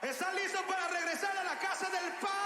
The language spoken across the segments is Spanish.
¿Están listos para regresar a la casa del Padre?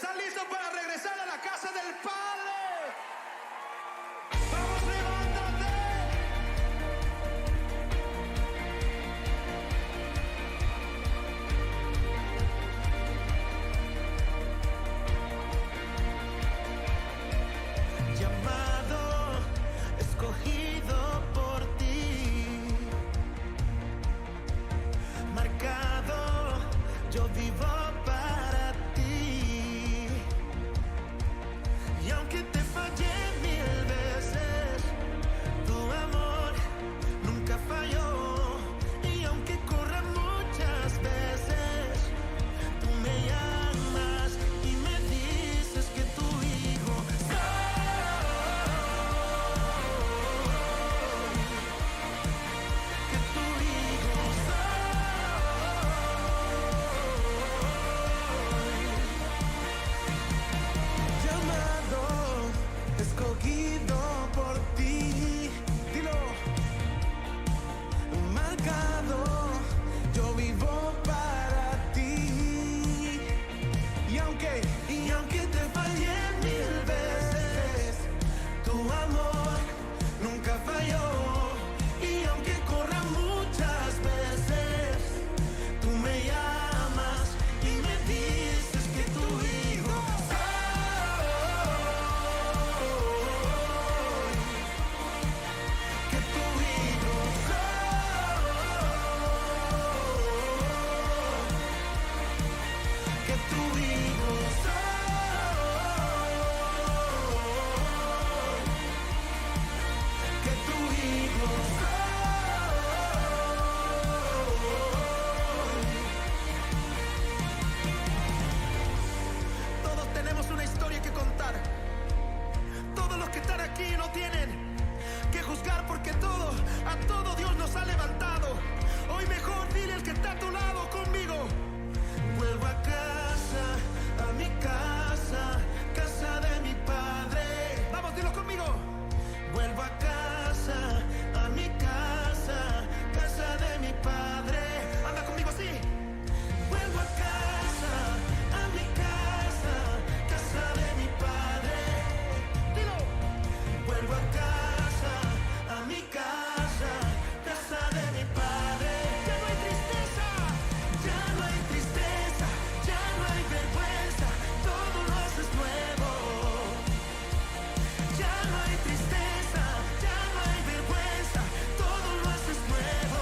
¿Están listos para regresar a la casa del Padre? ¡Vamos, levántate! Llamado, escogido por ti, marcado, yo vivo para ti. Y aunque te fallé 1000 veces, tu amor nunca falló. Y aunque corra muchas veces, tú me llamas y me dices que tu hijo soy, que tu hijo soy. Llamado, escogido por ti, dilo, marcado, yo vivo para ti. Y aunque te fallé 1000 veces, tu amor nunca falló. Y aunque corra muchas veces, tú me llamas y me dices que tu hijo soy, que tu hijo soy, que tu hijo soy, que tu hijo soy. Todos tenemos una historia que contar. Todos los que están aquí no tienen que juzgar porque a todo Dios nos ha levantado. Hoy mejor dile al que está a tu lado conmigo. Vuelvo a casa, a mi casa, casa de mi padre. Vamos, dilo conmigo. Vuelvo a casa, a mi casa, casa de mi padre. Anda conmigo así. Vuelvo a casa, a mi casa, casa de mi padre. Dilo. Vuelvo a casa, a mi casa, casa de mi padre. Ya no hay tristeza, ya no hay tristeza, ya no hay vergüenza, todo lo haces nuevo. Ya no hay tristeza, ya no hay vergüenza, todo lo haces nuevo.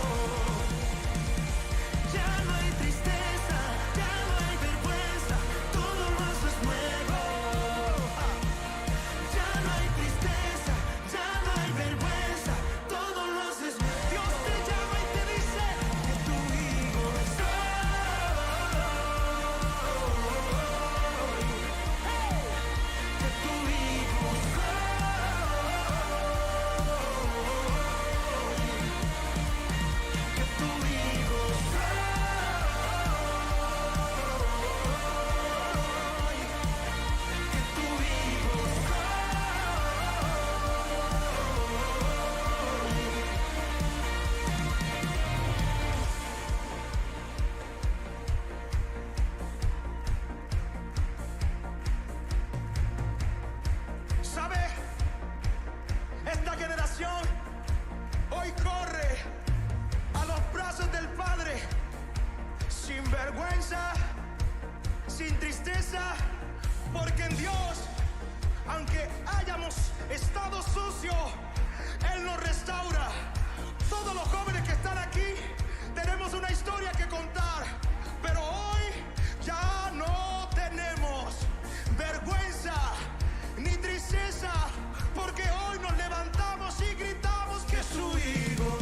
Ya no hay tristeza, ya no hay vergüenza, todo lo haces nuevo. Ya no hay tristeza, ya no hay vergüenza, todo lo haces nuevo. Dios te llama y te dice que tu hijo soy, que tu hijo soy, que tu hijo soy, que tu hijo ¿Sabe? Esta generación hoy corre a los brazos del Padre sin vergüenza, sin tristeza, porque en Dios, aunque hayamos estado sucios, Él nos restaura. Todos los jóvenes que están aquí tenemos una historia que contar, pero hoy ya no tenemos vergüenza ni tristeza, porque hoy nos levantamos y gritamos que su hijo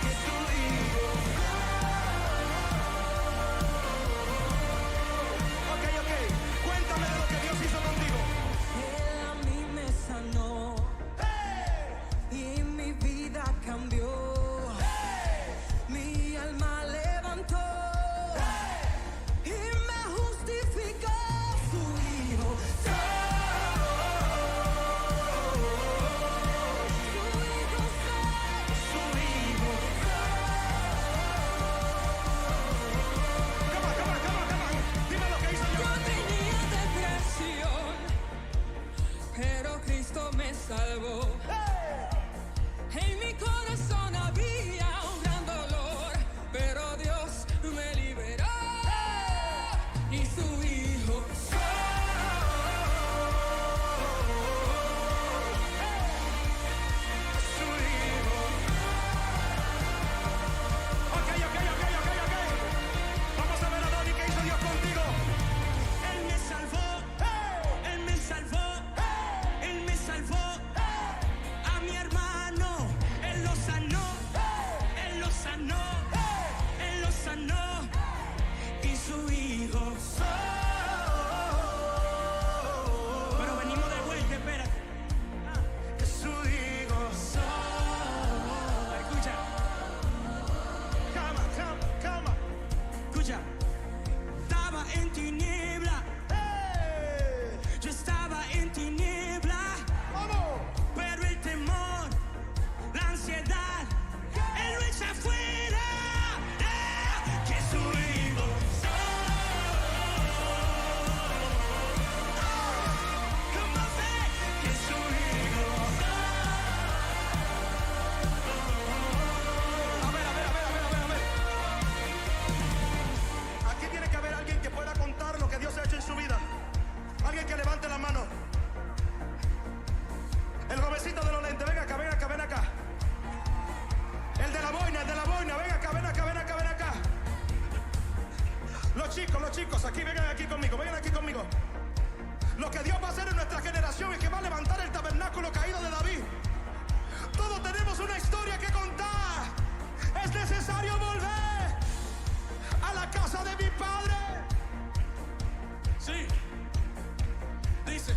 que tu hijo Ok, cuéntame de lo que Dios hizo contigo. Él a mí me sanó. salvó. En mi corazón había un gran dolor, pero Dios me liberó y su Hijo Ok. Vamos a ver a Dani, ¿qué hizo Dios contigo? Él me salvó, Él me salvó, Él me salvó. A mi hermano, Él lo sanó, Él lo sanó, Él lo sanó. Y su Hijo. Pero venimos de vuelta, espérate. Su Hijo. Escucha. Calma. Escucha. Estaba en tiniebla. Yo estaba en tiniebla. Pero el temor, la ansiedad, Él lo echa afuera. Que su Hijo. Come on, back. Que su Hijo. A ver. Aquí tiene que haber alguien que pueda contar lo que Dios ha hecho en su vida. Alguien que levante la mano. El jovencito de los lentes, ven acá. El de la boina, ven acá. Los chicos, vengan aquí conmigo. Lo que Dios va a hacer en nuestra generación es que va a levantar el tabernáculo caído de David. Todos tenemos una historia que contar. Es necesario volver a la casa de mi padre. Sí, dice,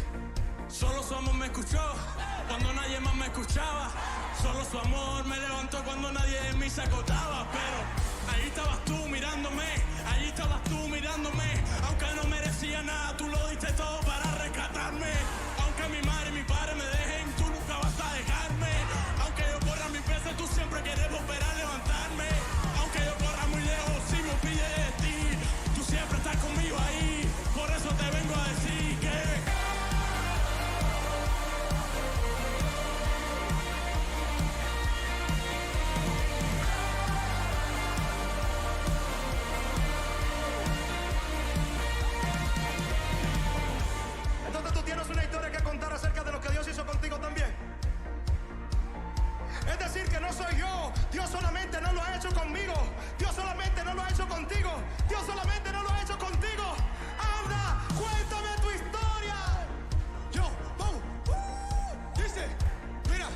solo su amor me escuchó cuando nadie más me escuchaba. Solo su amor me levantó cuando nadie de mí se acotaba. Pero ahí estabas tú mirándome, aunque no merecía nada, tú lo diste todo para rescatarme. Aunque mi madre y mi padre me dejen, tú nunca vas a dejarme. Aunque yo corra mil veces, tú siempre quieres volver a levantarme. Aunque yo corra muy lejos, si me olvide de ti, tú siempre estás conmigo ahí. Por eso te vengo a decir que Entonces tú tienes una historia que contar acerca de lo que Dios hizo contigo también. Es decir, que no soy yo. Dios solamente no lo ha hecho conmigo. Dios solamente no lo ha hecho contigo. Dios solamente no lo ha hecho contigo. Anda, cuéntame tu historia. Vamos. Dice, mira,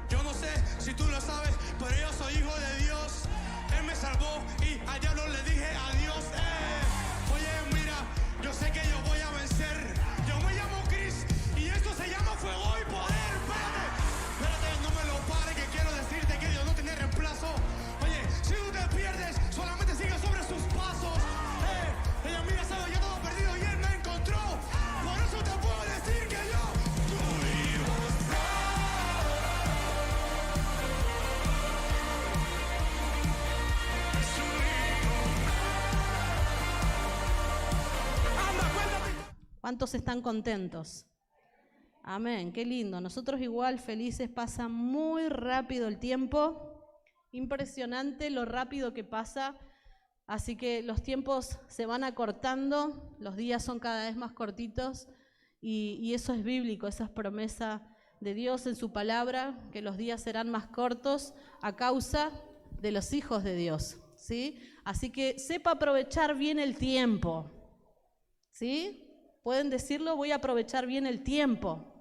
yo no sé si tú lo sabes, pero yo soy hijo de Dios. Él me salvó y al diablo le dije adiós. Oye, mira, yo sé que yo voy a vencer. Yo me llamo Chris y esto se llama fuego y poder. Espérate, no me lo pares, que quiero decirte que Dios no tiene reemplazo. Oye, si tú te pierdes, solamente sigue sobre sus pasos. Ella mira, sabe, yo todo perdido y Él me encontró. Por eso te puedo decir que yo, tu hijo. Anda, cuéntate. ¿Cuántos están contentos? Amén, qué lindo. Nosotros igual felices, pasa muy rápido el tiempo. Impresionante lo rápido que pasa. Así que los tiempos se van acortando, los días son cada vez más cortitos y eso es bíblico, esa es promesa de Dios en su palabra, que los días serán más cortos a causa de los hijos de Dios, ¿sí? Así que sepa aprovechar bien el tiempo, ¿sí? Pueden decirlo, voy a aprovechar bien el tiempo.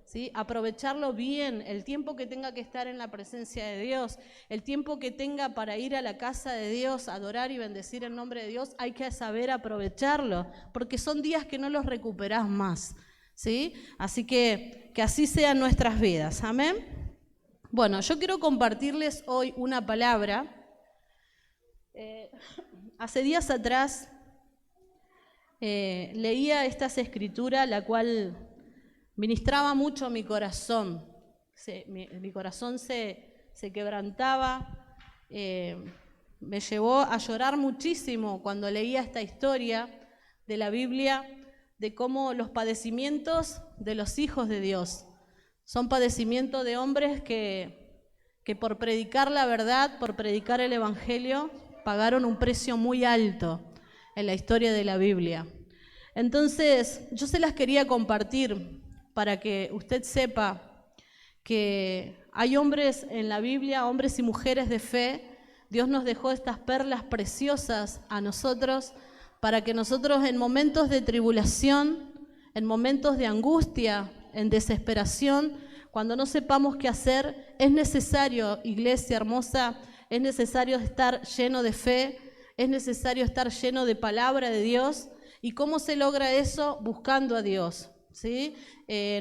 ¿Sí? Aprovecharlo bien, el tiempo que tenga que estar en la presencia de Dios, el tiempo que tenga para ir a la casa de Dios, adorar y bendecir el nombre de Dios, hay que saber aprovecharlo, porque son días que no los recuperás más, ¿sí? Así que así sean nuestras vidas, amén. Bueno, yo quiero compartirles hoy una palabra. Hace días atrás leía estas escrituras, la cual ministraba mucho mi corazón. Mi corazón se quebrantaba, me llevó a llorar muchísimo cuando leía esta historia de la Biblia, de cómo los padecimientos de los hijos de Dios son padecimientos de hombres que por predicar la verdad, por predicar el Evangelio, pagaron un precio muy alto en la historia de la Biblia. Entonces, yo se las quería compartir para que usted sepa que hay hombres en la Biblia, hombres y mujeres de fe. Dios nos dejó estas perlas preciosas a nosotros para que nosotros en momentos de tribulación, en momentos de angustia, en desesperación, cuando no sepamos qué hacer, es necesario, iglesia hermosa, es necesario estar lleno de fe, es necesario estar lleno de palabra de Dios. ¿Y cómo se logra eso? Buscando a Dios, ¿sí?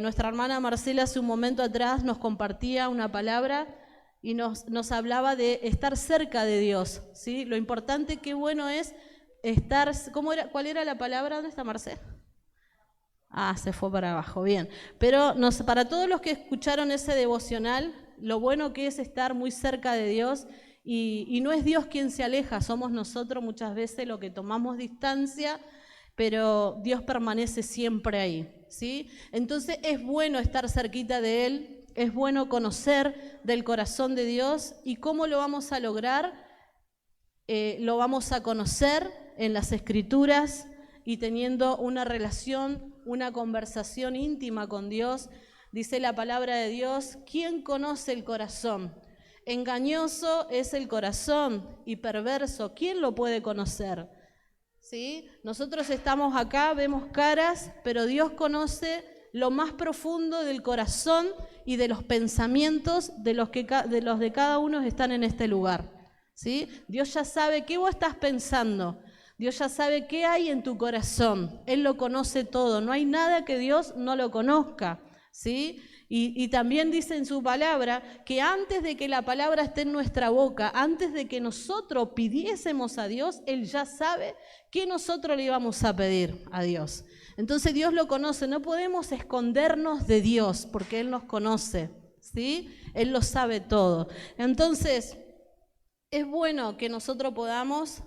Nuestra hermana Marcela hace un momento atrás nos compartía una palabra y nos hablaba de estar cerca de Dios, ¿sí? Lo importante, qué bueno es estar, ¿cuál era la palabra? ¿Dónde está Marcela? Ah, se fue para abajo, bien. Pero para todos los que escucharon ese devocional, lo bueno que es estar muy cerca de Dios y no es Dios quien se aleja, somos nosotros muchas veces los que tomamos distancia, pero Dios permanece siempre ahí, ¿sí? Entonces es bueno estar cerquita de Él, es bueno conocer del corazón de Dios. ¿Y cómo lo vamos a lograr? Lo vamos a conocer en las Escrituras y teniendo una relación, una conversación íntima con Dios. Dice la palabra de Dios, ¿quién conoce el corazón? Engañoso es el corazón y perverso, ¿quién lo puede conocer? ¿Sí? Nosotros estamos acá, vemos caras, pero Dios conoce lo más profundo del corazón y de los pensamientos de los de cada uno que están en este lugar, ¿sí? Dios ya sabe qué vos estás pensando, Dios ya sabe qué hay en tu corazón, Él lo conoce todo, no hay nada que Dios no lo conozca, ¿sí? Y también dice en su palabra que antes de que la palabra esté en nuestra boca, antes de que nosotros pidiésemos a Dios, Él ya sabe qué nosotros le íbamos a pedir a Dios. Entonces Dios lo conoce, no podemos escondernos de Dios porque Él nos conoce, ¿sí? Él lo sabe todo. Entonces, es bueno que nosotros podamos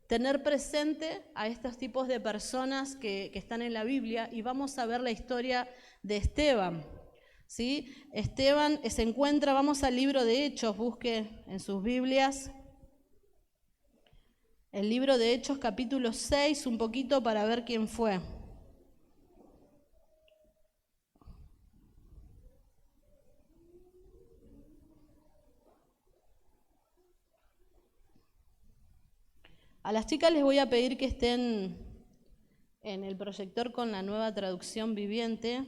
tener presente a estos tipos de personas que están en la Biblia y vamos a ver la historia de Esteban, ¿sí? Esteban se encuentra, vamos al libro de Hechos, busque en sus Biblias, el libro de Hechos capítulo 6, un poquito para ver quién fue. A las chicas les voy a pedir que estén en el proyector con la nueva traducción viviente.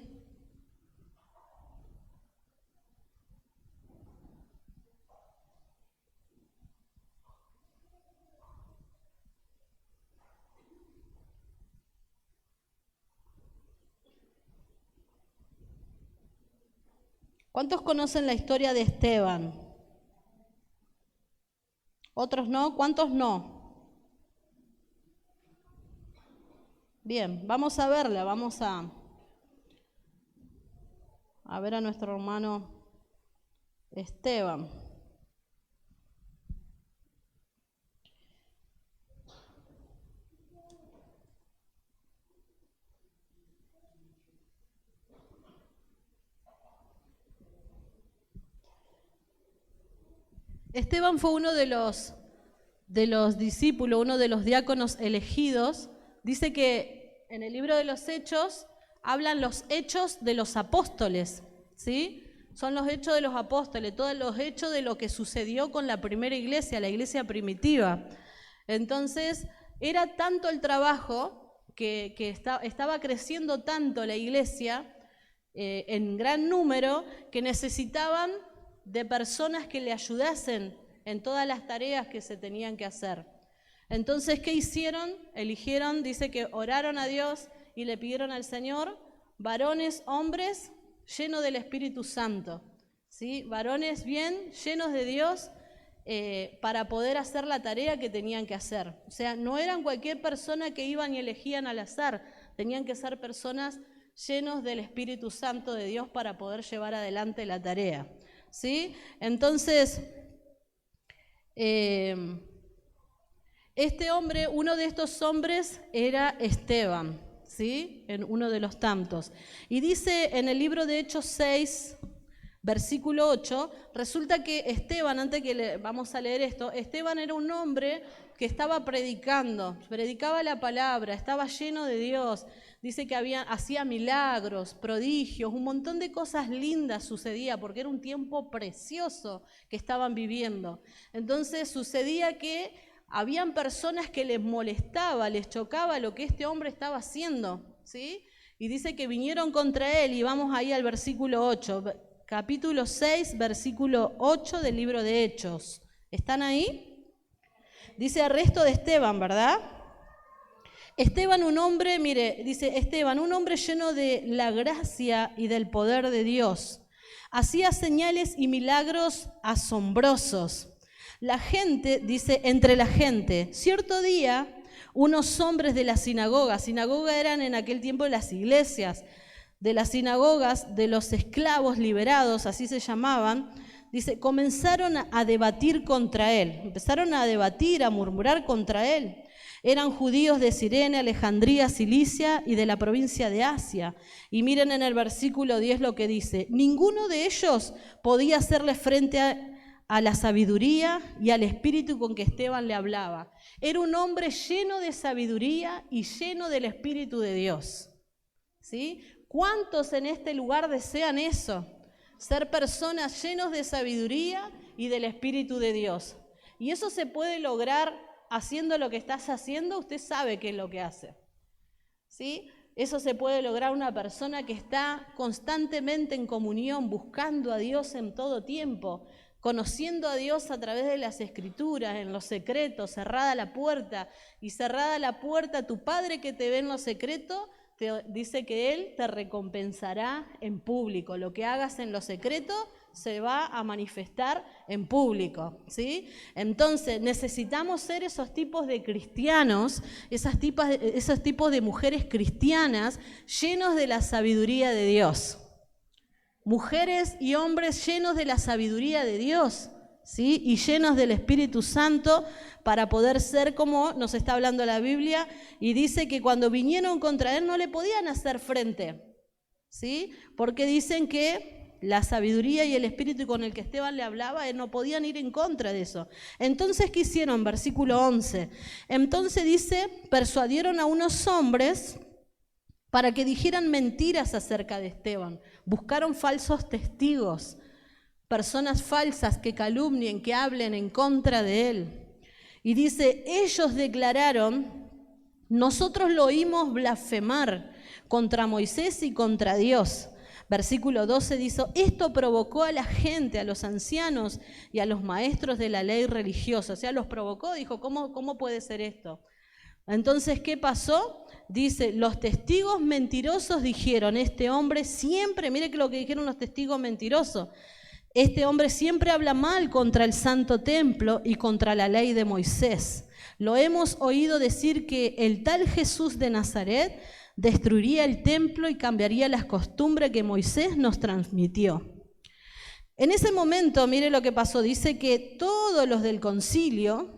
¿Cuántos conocen la historia de Esteban? ¿Otros no? ¿Cuántos no? Bien, vamos a verla, vamos a ver a nuestro hermano Esteban. Esteban fue uno de los discípulos, uno de los diáconos elegidos. Dice que en el libro de los Hechos hablan los hechos de los apóstoles, ¿sí? Son los hechos de los apóstoles, todos los hechos de lo que sucedió con la primera iglesia, la iglesia primitiva. Entonces, era tanto el trabajo que estaba creciendo tanto la iglesia en gran número que necesitaban de personas que le ayudasen en todas las tareas que se tenían que hacer. Entonces, ¿qué hicieron? Eligieron, dice que oraron a Dios y le pidieron al Señor varones, hombres llenos del Espíritu Santo, ¿sí? Varones bien llenos de Dios para poder hacer la tarea que tenían que hacer. O sea, no eran cualquier persona que iban y elegían al azar, tenían que ser personas llenos del Espíritu Santo de Dios para poder llevar adelante la tarea, ¿sí? Entonces, Este hombre, uno de estos hombres era Esteban, ¿sí? En uno de los tantos. Y dice en el libro de Hechos 6, versículo 8, resulta que Esteban, antes que vamos a leer esto, Esteban era un hombre que estaba predicaba la palabra, estaba lleno de Dios. Dice que hacía milagros, prodigios, un montón de cosas lindas sucedía, porque era un tiempo precioso que estaban viviendo. Entonces sucedía que habían personas que les molestaba, les chocaba lo que este hombre estaba haciendo, ¿sí? Y dice que vinieron contra él, y vamos ahí al versículo 8, capítulo 6, versículo 8 del libro de Hechos. ¿Están ahí? Dice arresto de Esteban, ¿verdad? Esteban, un hombre, mire, dice Esteban, un hombre lleno de la gracia y del poder de Dios. Hacía señales y milagros asombrosos. La gente, dice, entre la gente, cierto día, unos hombres de la sinagoga eran en aquel tiempo las iglesias, de las sinagogas de los esclavos liberados, así se llamaban, dice, comenzaron a debatir contra él, empezaron a debatir, a murmurar contra él. Eran judíos de Cirene, Alejandría, Cilicia y de la provincia de Asia. Y miren en el versículo 10 lo que dice, ninguno de ellos podía hacerle frente a la sabiduría y al espíritu con que Esteban le hablaba. Era un hombre lleno de sabiduría y lleno del Espíritu de Dios. ¿Sí? ¿Cuántos en este lugar desean eso? Ser personas llenos de sabiduría y del Espíritu de Dios. Y eso se puede lograr haciendo lo que estás haciendo. Usted sabe qué es lo que hace. ¿Sí? Eso se puede lograr una persona que está constantemente en comunión, buscando a Dios en todo tiempo, conociendo a Dios a través de las Escrituras, en los secretos, cerrada la puerta. Y cerrada la puerta, tu Padre que te ve en lo secreto, te dice que Él te recompensará en público. Lo que hagas en lo secreto se va a manifestar en público, ¿sí? Entonces necesitamos ser esos tipos de cristianos, esos tipos de mujeres cristianas llenos de la sabiduría de Dios. Mujeres y hombres llenos de la sabiduría de Dios, ¿sí? Y llenos del Espíritu Santo para poder ser como nos está hablando la Biblia. Y dice que cuando vinieron contra él no le podían hacer frente, ¿sí? Porque dicen que la sabiduría y el espíritu con el que Esteban le hablaba, no podían ir en contra de eso. Entonces, ¿qué hicieron? Versículo 11. Entonces dice, persuadieron a unos hombres para que dijeran mentiras acerca de Esteban. Buscaron falsos testigos, personas falsas que calumnien, que hablen en contra de él. Y dice, ellos declararon, nosotros lo oímos blasfemar contra Moisés y contra Dios. Versículo 12 dice, esto provocó a la gente, a los ancianos y a los maestros de la ley religiosa. O sea, los provocó, dijo, ¿cómo puede ser esto? Entonces, ¿qué pasó? Dice, los testigos mentirosos dijeron, este hombre siempre, mire lo que dijeron los testigos mentirosos, este hombre siempre habla mal contra el santo templo y contra la ley de Moisés. Lo hemos oído decir que el tal Jesús de Nazaret destruiría el templo y cambiaría las costumbres que Moisés nos transmitió. En ese momento, mire lo que pasó, dice que todos los del concilio,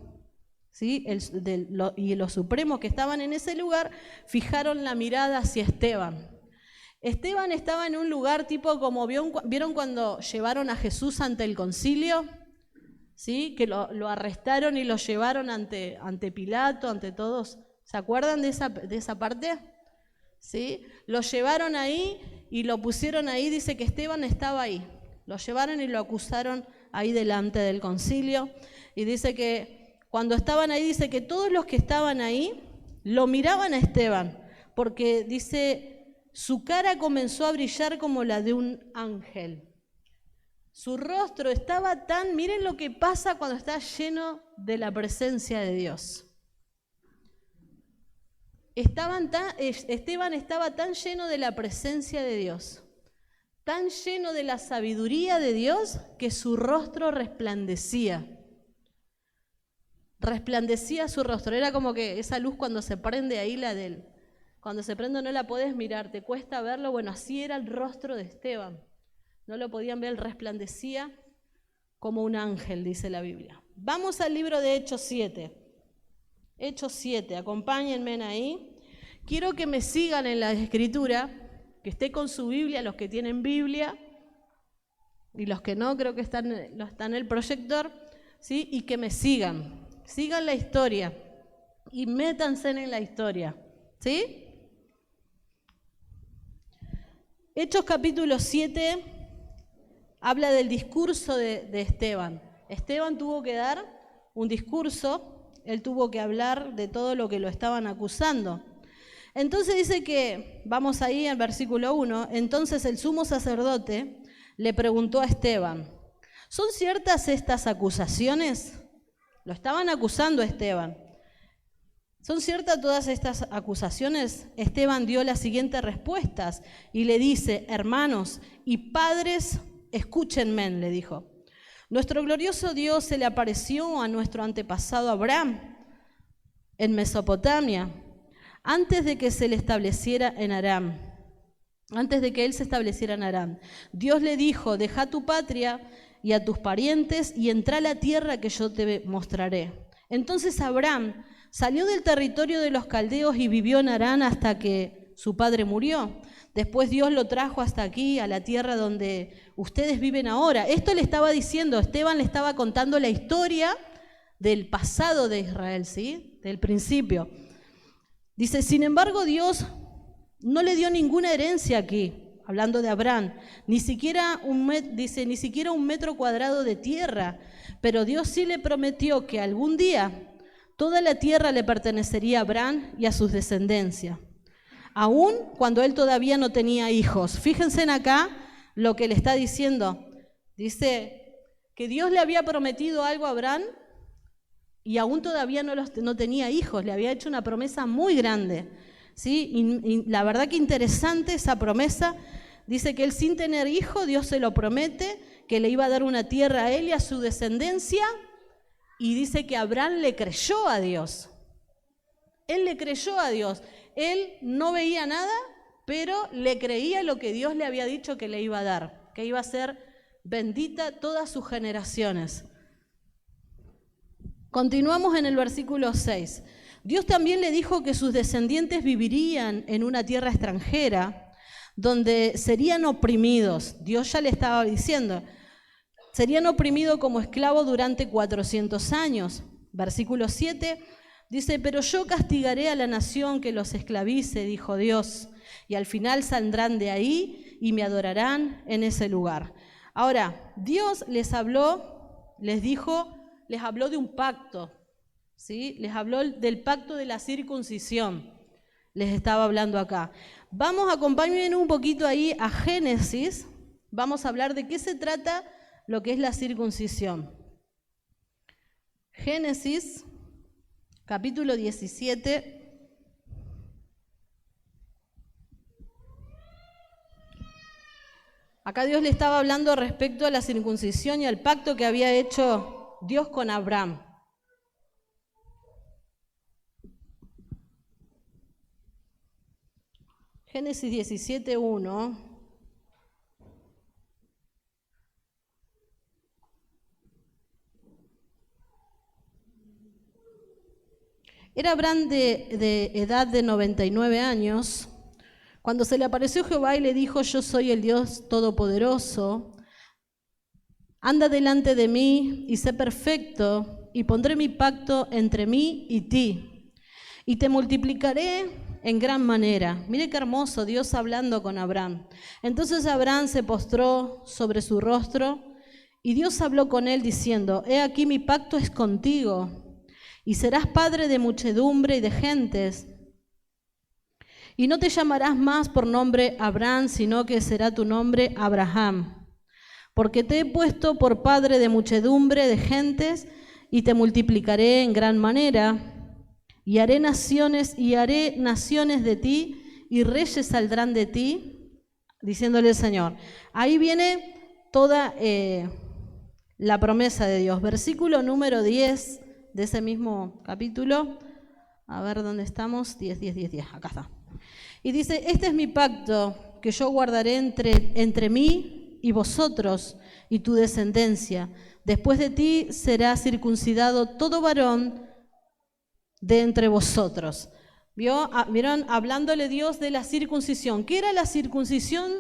¿sí? Y los supremos que estaban en ese lugar, fijaron la mirada hacia Esteban. Esteban estaba en un lugar tipo como, ¿vieron cuando llevaron a Jesús ante el concilio? ¿Sí? Que lo arrestaron y lo llevaron ante Pilato, ante todos. ¿Se acuerdan de esa parte? ¿Sí? Lo llevaron ahí y lo pusieron ahí, dice que Esteban estaba ahí. Lo llevaron y lo acusaron ahí delante del concilio. Y dice que cuando estaban ahí, dice que todos los que estaban ahí lo miraban a Esteban, porque dice, su cara comenzó a brillar como la de un ángel. Su rostro estaba tan, miren lo que pasa cuando está lleno de la presencia de Dios. Esteban estaba tan lleno de la presencia de Dios, tan lleno de la sabiduría de Dios, que su rostro resplandecía. Resplandecía su rostro. Era como que esa luz cuando se prende ahí, cuando se prende no la podés mirar, te cuesta verlo. Bueno, así era el rostro de Esteban. No lo podían ver, resplandecía como un ángel, dice la Biblia. Vamos al libro de Hechos 7. Hechos 7, acompáñenme ahí. Quiero que me sigan en la escritura, que esté con su Biblia, los que tienen Biblia, y los que no, creo que están en el proyector, ¿sí? Y que me sigan la historia, y métanse en la historia, ¿sí? Hechos capítulo 7 habla del discurso de Esteban. Esteban tuvo que dar un discurso, él tuvo que hablar de todo lo que lo estaban acusando. Entonces dice que, vamos ahí al versículo 1, entonces el sumo sacerdote le preguntó a Esteban, ¿son ciertas estas acusaciones? Lo estaban acusando a Esteban. ¿Son ciertas todas estas acusaciones? Esteban dio las siguientes respuestas y le dice, hermanos y padres, escúchenme, le dijo. Nuestro glorioso Dios se le apareció a nuestro antepasado Abraham en Mesopotamia, antes de que él se estableciera en Aram. Dios le dijo, deja tu patria y a tus parientes y entra a la tierra que yo te mostraré. Entonces Abraham salió del territorio de los caldeos y vivió en Harán hasta que su padre murió. Después Dios lo trajo hasta aquí, a la tierra donde ustedes viven ahora. Esto le estaba diciendo, Esteban le estaba contando la historia del pasado de Israel, ¿sí? Del principio. Dice, sin embargo, Dios no le dio ninguna herencia aquí, hablando de Abraham, ni siquiera un metro cuadrado de tierra, pero Dios sí le prometió que algún día toda la tierra le pertenecería a Abraham y a sus descendencias, aun cuando él todavía no tenía hijos. Fíjense en acá lo que le está diciendo. Dice que Dios le había prometido algo a Abraham y aún todavía no tenía hijos. Le había hecho una promesa muy grande, ¿sí? Y la verdad que interesante esa promesa. Dice que él sin tener hijo, Dios se lo promete, que le iba a dar una tierra a él y a su descendencia. Y dice que Abraham le creyó a Dios. Él le creyó a Dios. Él no veía nada, pero le creía lo que Dios le había dicho que le iba a dar, que iba a ser bendita todas sus generaciones. Continuamos en el versículo 6. Dios también le dijo que sus descendientes vivirían en una tierra extranjera, donde serían oprimidos. Dios ya le estaba diciendo, serían oprimidos como esclavos durante 400 años. Versículo 7 dice, pero yo castigaré a la nación que los esclavice, dijo Dios, y al final saldrán de ahí y me adorarán en ese lugar. Ahora, Dios les habló de un pacto, ¿sí? Les habló del pacto de la circuncisión, les estaba hablando acá. Acompáñenme un poquito ahí a Génesis, vamos a hablar de qué se trata lo que es la circuncisión. Génesis, capítulo 17. Acá Dios le estaba hablando respecto a la circuncisión y al pacto que había hecho Dios con Abraham. Génesis 17, 1. Era Abraham de edad de 99 años, cuando se le apareció Jehová y le dijo, yo soy el Dios Todopoderoso, anda delante de mí y sé perfecto, y pondré mi pacto entre mí y ti, y te multiplicaré en gran manera. Mire qué hermoso, Dios hablando con Abraham. Entonces Abraham se postró sobre su rostro, y Dios habló con él diciendo, he aquí mi pacto es contigo, y serás padre de muchedumbre y de gentes, y no te llamarás más por nombre Abraham, sino que será tu nombre Abraham, porque te he puesto por padre de muchedumbre de gentes, y te multiplicaré en gran manera, y haré naciones de ti, y reyes saldrán de ti, diciéndole el Señor. Ahí viene toda la promesa de Dios. Versículo número 10 de ese mismo capítulo, a ver dónde estamos, 10, acá está. Y dice, este es mi pacto que yo guardaré entre mí y vosotros y tu descendencia. Después de ti será circuncidado todo varón de entre vosotros. ¿Vieron? Hablándole Dios de la circuncisión. ¿Qué era la circuncisión?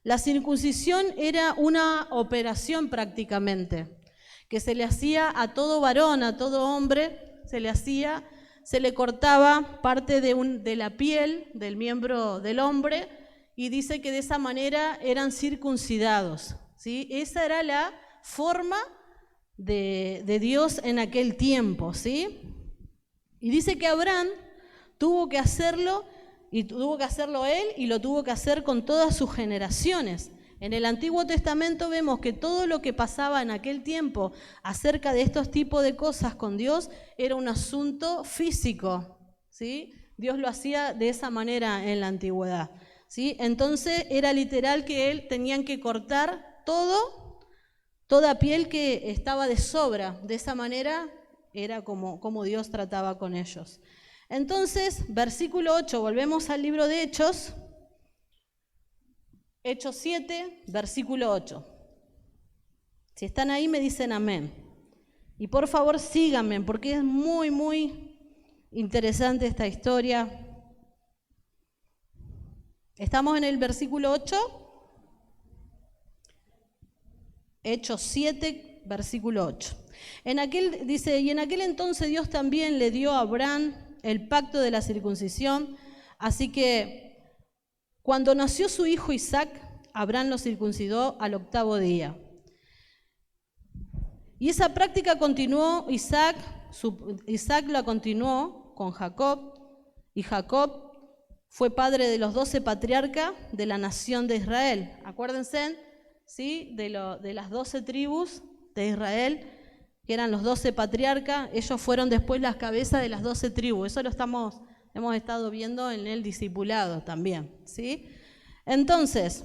La circuncisión era una operación prácticamente, que se le hacía a todo varón, a todo hombre, se le cortaba parte de la piel del miembro del hombre y dice que de esa manera eran circuncidados, ¿sí? Esa era la forma de Dios en aquel tiempo, ¿sí? Y dice que Abraham tuvo que hacerlo, y tuvo que hacerlo él, y lo tuvo que hacer con todas sus generaciones. En el Antiguo Testamento vemos que todo lo que pasaba en aquel tiempo acerca de estos tipos de cosas con Dios era un asunto físico, ¿sí? Dios lo hacía de esa manera en la antigüedad, ¿sí? Entonces era literal que tenían que cortar toda piel que estaba de sobra. De esa manera era como Dios trataba con ellos. Entonces, versículo 8, volvemos al libro de Hechos. Hechos 7, versículo 8. Si están ahí me dicen amén. Y por favor síganme porque es muy, muy interesante esta historia. Estamos en el versículo 8. Hechos 7, versículo 8. Dice, y en aquel entonces Dios también le dio a Abraham el pacto de la circuncisión, así que cuando nació su hijo Isaac, Abraham lo circuncidó al 8º día. Y esa práctica continuó Isaac la continuó con Jacob, y Jacob fue padre de los 12 patriarcas de la nación de Israel. Acuérdense, ¿sí? de las 12 tribus de Israel, que eran los 12 patriarcas. Ellos fueron después las cabezas de las 12 tribus. Eso hemos estado viendo en el discipulado también, ¿sí? Entonces,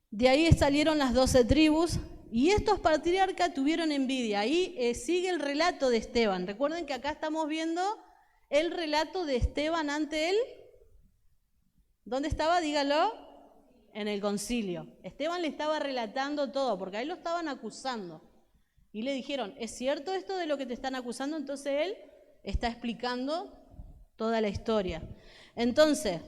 de ahí salieron las 12 tribus y estos patriarcas tuvieron envidia. Ahí sigue el relato de Esteban. Recuerden que acá estamos viendo el relato de Esteban ante él. ¿Dónde estaba? Dígalo. En el concilio. Esteban le estaba relatando todo porque ahí lo estaban acusando. Y le dijeron, ¿es cierto esto de lo que te están acusando? Entonces él está explicando toda la historia. Entonces,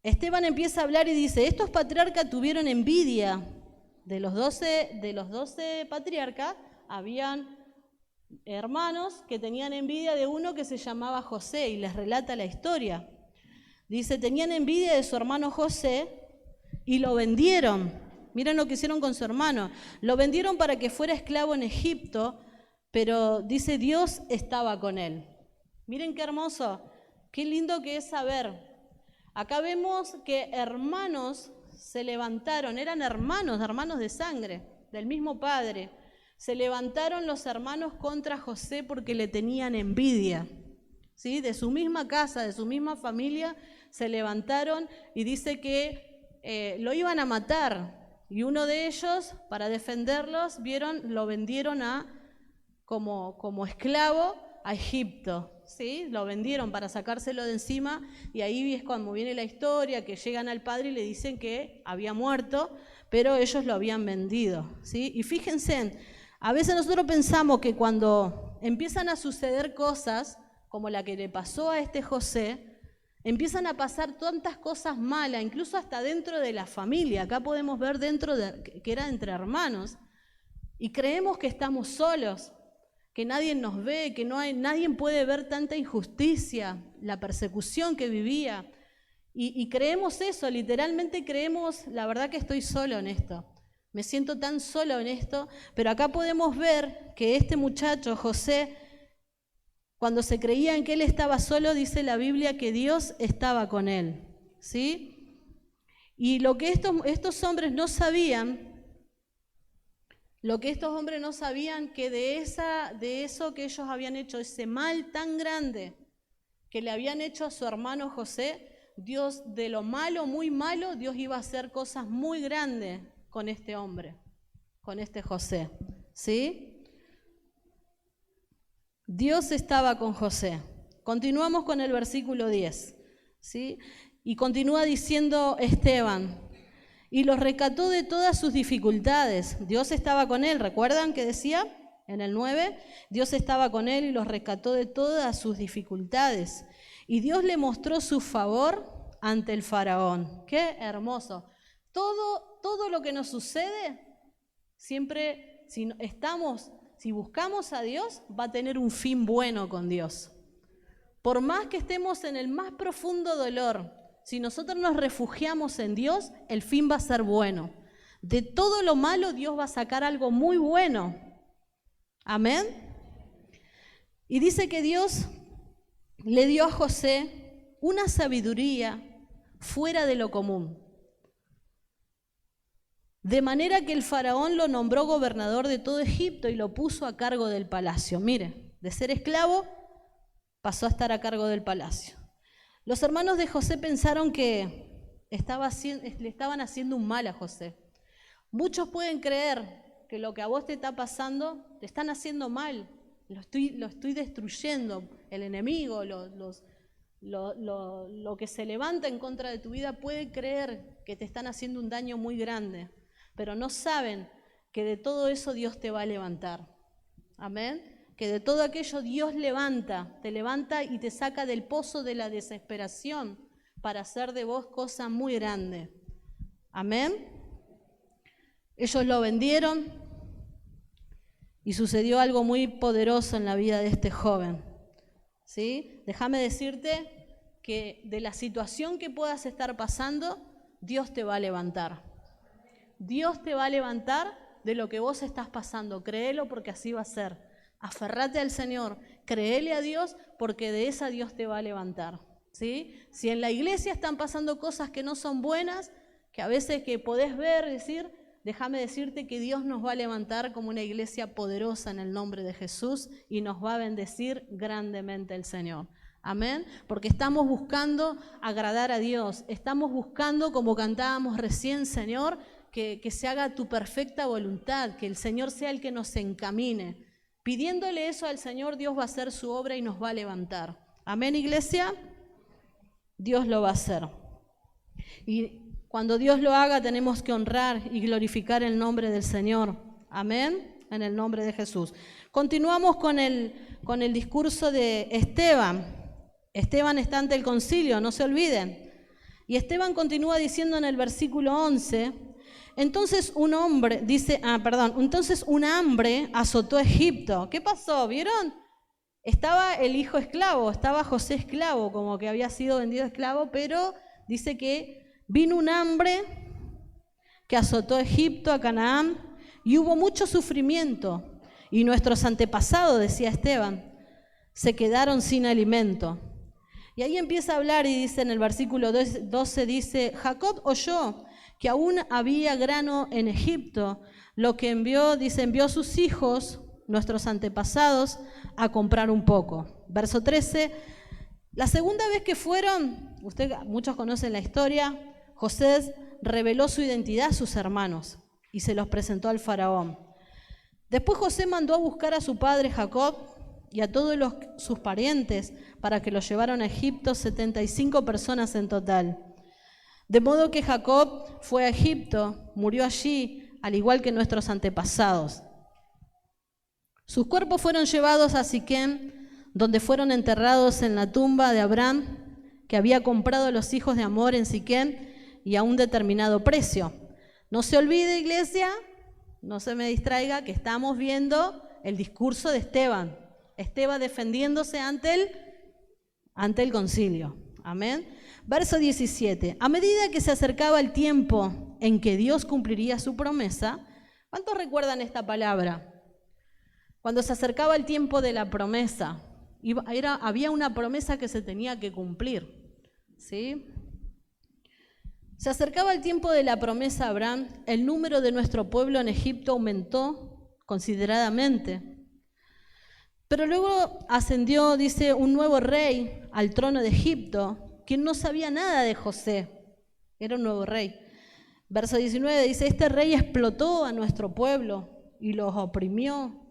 Esteban empieza a hablar y dice, estos patriarcas tuvieron envidia de los 12 patriarcas. Habían hermanos que tenían envidia de uno que se llamaba José y les relata la historia. Dice, tenían envidia de su hermano José y lo vendieron. Miren lo que hicieron con su hermano. Lo vendieron para que fuera esclavo en Egipto, pero dice Dios estaba con él. Miren qué hermoso, qué lindo que es saber. Acá vemos que hermanos se levantaron, eran hermanos de sangre, del mismo padre. Se levantaron los hermanos contra José porque le tenían envidia, ¿sí? De su misma casa, de su misma familia, se levantaron y dice que lo iban a matar. Y uno de ellos, para defenderlos, lo vendieron como esclavo a Egipto, ¿sí? Lo vendieron para sacárselo de encima y ahí es cuando viene la historia, que llegan al padre y le dicen que había muerto, pero ellos lo habían vendido, ¿sí? Y fíjense, a veces nosotros pensamos que cuando empiezan a suceder cosas, como la que le pasó a este José, empiezan a pasar tantas cosas malas, incluso hasta dentro de la familia. Acá podemos ver que era entre hermanos. Y creemos que estamos solos, que nadie nos ve, que nadie puede ver tanta injusticia, la persecución que vivía. Y creemos eso, literalmente creemos, la verdad que estoy solo en esto. Me siento tan solo en esto. Pero acá podemos ver que este muchacho, José, cuando se creía en que él estaba solo, dice la Biblia que Dios estaba con él, ¿sí? Y lo que estos hombres no sabían, que de eso que ellos habían hecho, ese mal tan grande que le habían hecho a su hermano José, Dios, de lo malo, muy malo, Dios iba a hacer cosas muy grandes con este hombre, con este José, ¿sí? Dios estaba con José. Continuamos con el versículo 10, ¿sí? Y continúa diciendo Esteban, y los rescató de todas sus dificultades. Dios estaba con él, ¿recuerdan que decía? en el 9, Dios estaba con él y los rescató de todas sus dificultades. Y Dios le mostró su favor ante el faraón. ¡Qué hermoso! Todo lo que nos sucede, siempre, si buscamos a Dios, va a tener un fin bueno con Dios. Por más que estemos en el más profundo dolor, si nosotros nos refugiamos en Dios, el fin va a ser bueno. De todo lo malo, Dios va a sacar algo muy bueno. Amén. Y dice que Dios le dio a José una sabiduría fuera de lo común. De manera que el faraón lo nombró gobernador de todo Egipto y lo puso a cargo del palacio. Mire, de ser esclavo pasó a estar a cargo del palacio. Los hermanos de José pensaron que le estaban haciendo un mal a José. Muchos pueden creer que lo que a vos te está pasando, te están haciendo mal, lo estoy destruyendo. El enemigo, lo que se levanta en contra de tu vida puede creer que te están haciendo un daño muy grande, pero no saben que de todo eso Dios te va a levantar. Amén. Que de todo aquello Dios te levanta y te saca del pozo de la desesperación para hacer de vos cosas muy grandes. Amén. Ellos lo vendieron y sucedió algo muy poderoso en la vida de este joven. ¿Sí? Déjame decirte que de la situación que puedas estar pasando, Dios te va a levantar. Dios te va a levantar de lo que vos estás pasando. Créelo porque así va a ser. Aferrate al Señor, créele a Dios porque de esa Dios te va a levantar. ¿Sí? Si en la iglesia están pasando cosas que no son buenas, que a veces que podés ver, decir, déjame decirte que Dios nos va a levantar como una iglesia poderosa en el nombre de Jesús y nos va a bendecir grandemente el Señor. Amén. Porque estamos buscando agradar a Dios, estamos buscando, como cantábamos recién, Señor, que se haga tu perfecta voluntad, que el Señor sea el que nos encamine. Pidiéndole eso al Señor, Dios va a hacer su obra y nos va a levantar. Amén, iglesia. Dios lo va a hacer. Y cuando Dios lo haga, tenemos que honrar y glorificar el nombre del Señor. Amén, en el nombre de Jesús. Continuamos con el discurso de Esteban. Esteban está ante el concilio, no se olviden. Y Esteban continúa diciendo en el versículo 11... Entonces un hambre azotó a Egipto. ¿Qué pasó? ¿Vieron? Estaba el hijo esclavo, estaba José esclavo, como que había sido vendido esclavo, pero dice que vino un hambre que azotó a Egipto, a Canaán, y hubo mucho sufrimiento. Y nuestros antepasados, decía Esteban, se quedaron sin alimento. Y ahí empieza a hablar y dice en el versículo 12, dice, Jacob oyó que aún había grano en Egipto, lo que envió a sus hijos, nuestros antepasados, a comprar un poco. Verso 13, la segunda vez que fueron, muchos conocen la historia, José reveló su identidad a sus hermanos y se los presentó al faraón. Después José mandó a buscar a su padre Jacob y a todos sus parientes para que los llevaran a Egipto, 75 personas en total. De modo que Jacob fue a Egipto, murió allí, al igual que nuestros antepasados. Sus cuerpos fueron llevados a Siquem, donde fueron enterrados en la tumba de Abraham, que había comprado a los hijos de Amor en Siquem y a un determinado precio. No se olvide, iglesia, no se me distraiga, que estamos viendo el discurso de Esteban. Esteban defendiéndose ante el concilio. Amén. Verso 17. A medida que se acercaba el tiempo en que Dios cumpliría su promesa, ¿cuántos recuerdan esta palabra? Cuando se acercaba el tiempo de la promesa, había una promesa que se tenía que cumplir. ¿Sí? Se acercaba el tiempo de la promesa a Abraham, el número de nuestro pueblo en Egipto aumentó consideradamente. Pero luego ascendió, dice, un nuevo rey al trono de Egipto, quien no sabía nada de José, era un nuevo rey. Verso 19 dice, este rey explotó a nuestro pueblo y los oprimió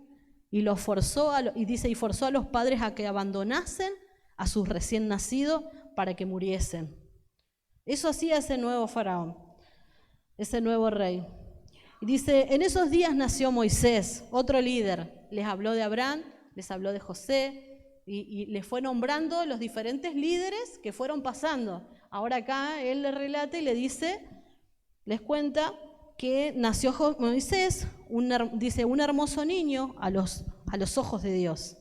y forzó a los padres a que abandonasen a sus recién nacidos para que muriesen. Eso hacía ese nuevo faraón, ese nuevo rey. Y dice, en esos días nació Moisés, otro líder, les habló de Abraham, les habló de José y les fue nombrando los diferentes líderes que fueron pasando. Ahora acá él le relata y le dice, les cuenta que nació Moisés, dice, un hermoso niño a los ojos de Dios.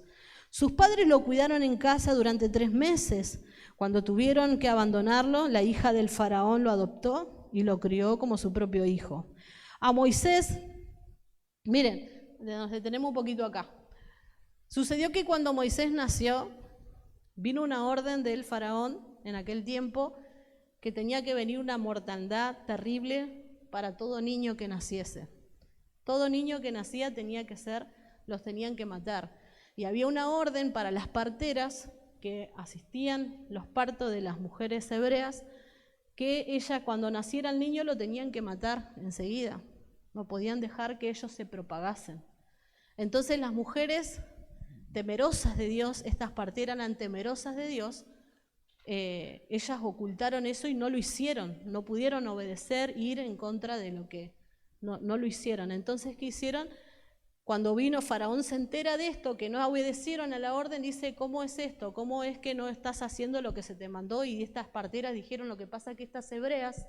Sus padres lo cuidaron en casa durante 3 meses. Cuando tuvieron que abandonarlo, la hija del faraón lo adoptó y lo crió como su propio hijo. A Moisés, miren, nos detenemos un poquito acá. Sucedió que cuando Moisés nació, vino una orden del faraón en aquel tiempo que tenía que venir una mortandad terrible para todo niño que naciese. Todo niño que nacía los tenían que matar. Y había una orden para las parteras que asistían los partos de las mujeres hebreas, que ellas cuando naciera el niño lo tenían que matar enseguida. No podían dejar que ellos se propagasen. Entonces las mujeres temerosas de Dios, estas parteras eran temerosas de Dios, ellas ocultaron eso y no lo hicieron, no pudieron obedecer, ir en contra de lo que no lo hicieron. Entonces, ¿qué hicieron? Cuando vino Faraón se entera de esto, que no obedecieron a la orden, dice, ¿cómo es esto? ¿Cómo es que no estás haciendo lo que se te mandó? Y estas parteras dijeron, lo que pasa es que estas hebreas,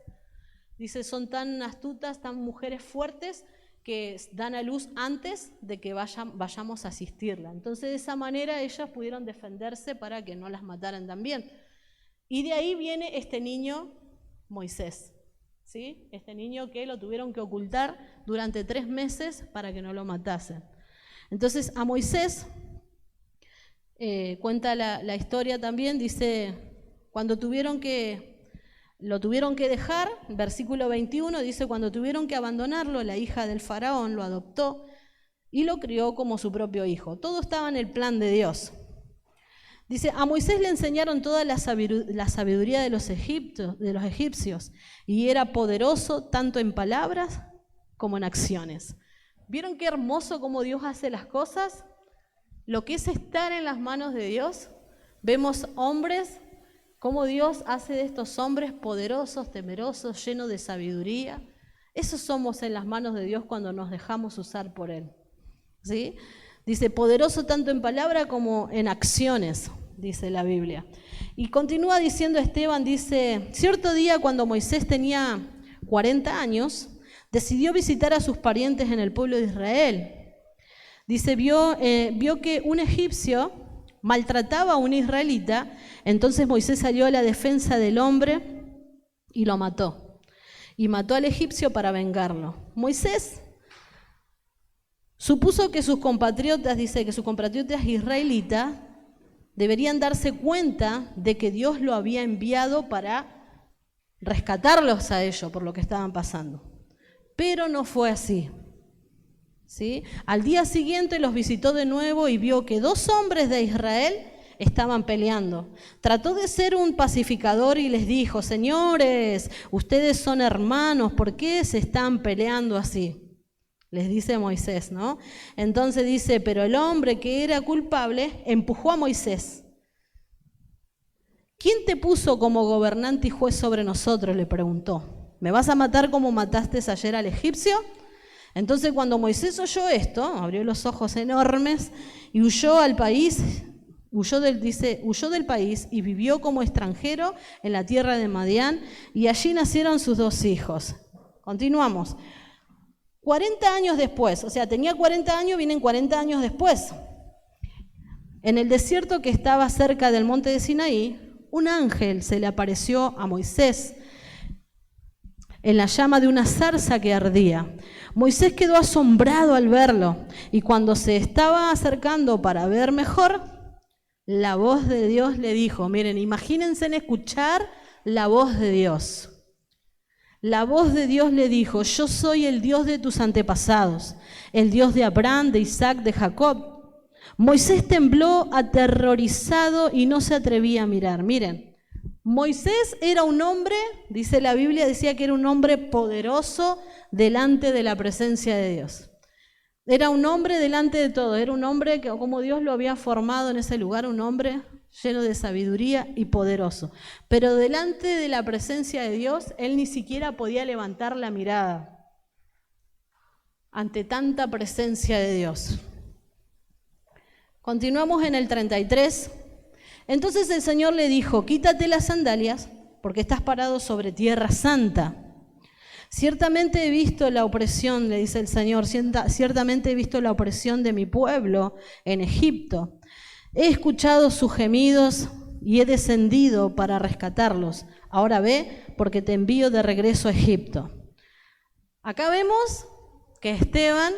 dice, son tan astutas, tan mujeres fuertes, que dan a luz antes de que vayamos a asistirla. Entonces, de esa manera ellas pudieron defenderse para que no las mataran también. Y de ahí viene este niño Moisés, ¿sí? Este niño que lo tuvieron que ocultar durante 3 meses para que no lo matasen. Entonces, a Moisés, cuenta la historia también, dice, cuando lo tuvieron que dejar, versículo 21, dice, cuando tuvieron que abandonarlo, la hija del faraón lo adoptó y lo crió como su propio hijo. Todo estaba en el plan de Dios. Dice, a Moisés le enseñaron toda la sabiduría de los egipcios y era poderoso tanto en palabras como en acciones. ¿Vieron qué hermoso cómo Dios hace las cosas? Lo que es estar en las manos de Dios. Vemos hombres, cómo Dios hace de estos hombres poderosos, temerosos, llenos de sabiduría. Eso somos en las manos de Dios cuando nos dejamos usar por Él, ¿sí? Dice, poderoso tanto en palabra como en acciones, dice la Biblia. Y continúa diciendo Esteban, dice, cierto día cuando Moisés tenía 40 años, decidió visitar a sus parientes en el pueblo de Israel. Dice, vio que un egipcio maltrataba a un israelita, entonces Moisés salió a la defensa del hombre y lo mató. Y mató al egipcio para vengarlo. Moisés supuso que sus compatriotas, dice que sus compatriotas israelitas deberían darse cuenta de que Dios lo había enviado para rescatarlos a ellos por lo que estaban pasando. Pero no fue así, ¿sí? Al día siguiente los visitó de nuevo y vio que 2 hombres de Israel estaban peleando. Trató de ser un pacificador y les dijo, señores, ustedes son hermanos, ¿por qué se están peleando así? Les dice Moisés, ¿no? Entonces dice, pero el hombre que era culpable empujó a Moisés. ¿Quién te puso como gobernante y juez sobre nosotros?, le preguntó. ¿Me vas a matar como mataste ayer al egipcio? Entonces cuando Moisés oyó esto, abrió los ojos enormes y huyó al país, huyó del país y vivió como extranjero en la tierra de Madián y allí nacieron sus 2 hijos. Continuamos. 40 años después, o sea, tenía 40 años, vienen 40 años después. En el desierto que estaba cerca del monte de Sinaí, un ángel se le apareció a Moisés en la llama de una zarza que ardía. Moisés quedó asombrado al verlo y cuando se estaba acercando para ver mejor, la voz de Dios le dijo, miren, imagínense en escuchar la voz de Dios. La voz de Dios le dijo, yo soy el Dios de tus antepasados, el Dios de Abraham, de Isaac, de Jacob. Moisés tembló aterrorizado y no se atrevía a mirar. Miren, Moisés era un hombre, dice la Biblia, decía que era un hombre poderoso delante de la presencia de Dios. Era un hombre delante de todo, era un hombre que como Dios lo había formado en ese lugar, un hombre lleno de sabiduría y poderoso. Pero delante de la presencia de Dios, él ni siquiera podía levantar la mirada ante tanta presencia de Dios. Continuamos en el 33. Entonces el Señor le dijo, quítate las sandalias, porque estás parado sobre tierra santa. Ciertamente he visto la opresión, le dice el Señor, ciertamente he visto la opresión de mi pueblo en Egipto. He escuchado sus gemidos y he descendido para rescatarlos. Ahora ve, porque te envío de regreso a Egipto. Acá vemos que Esteban,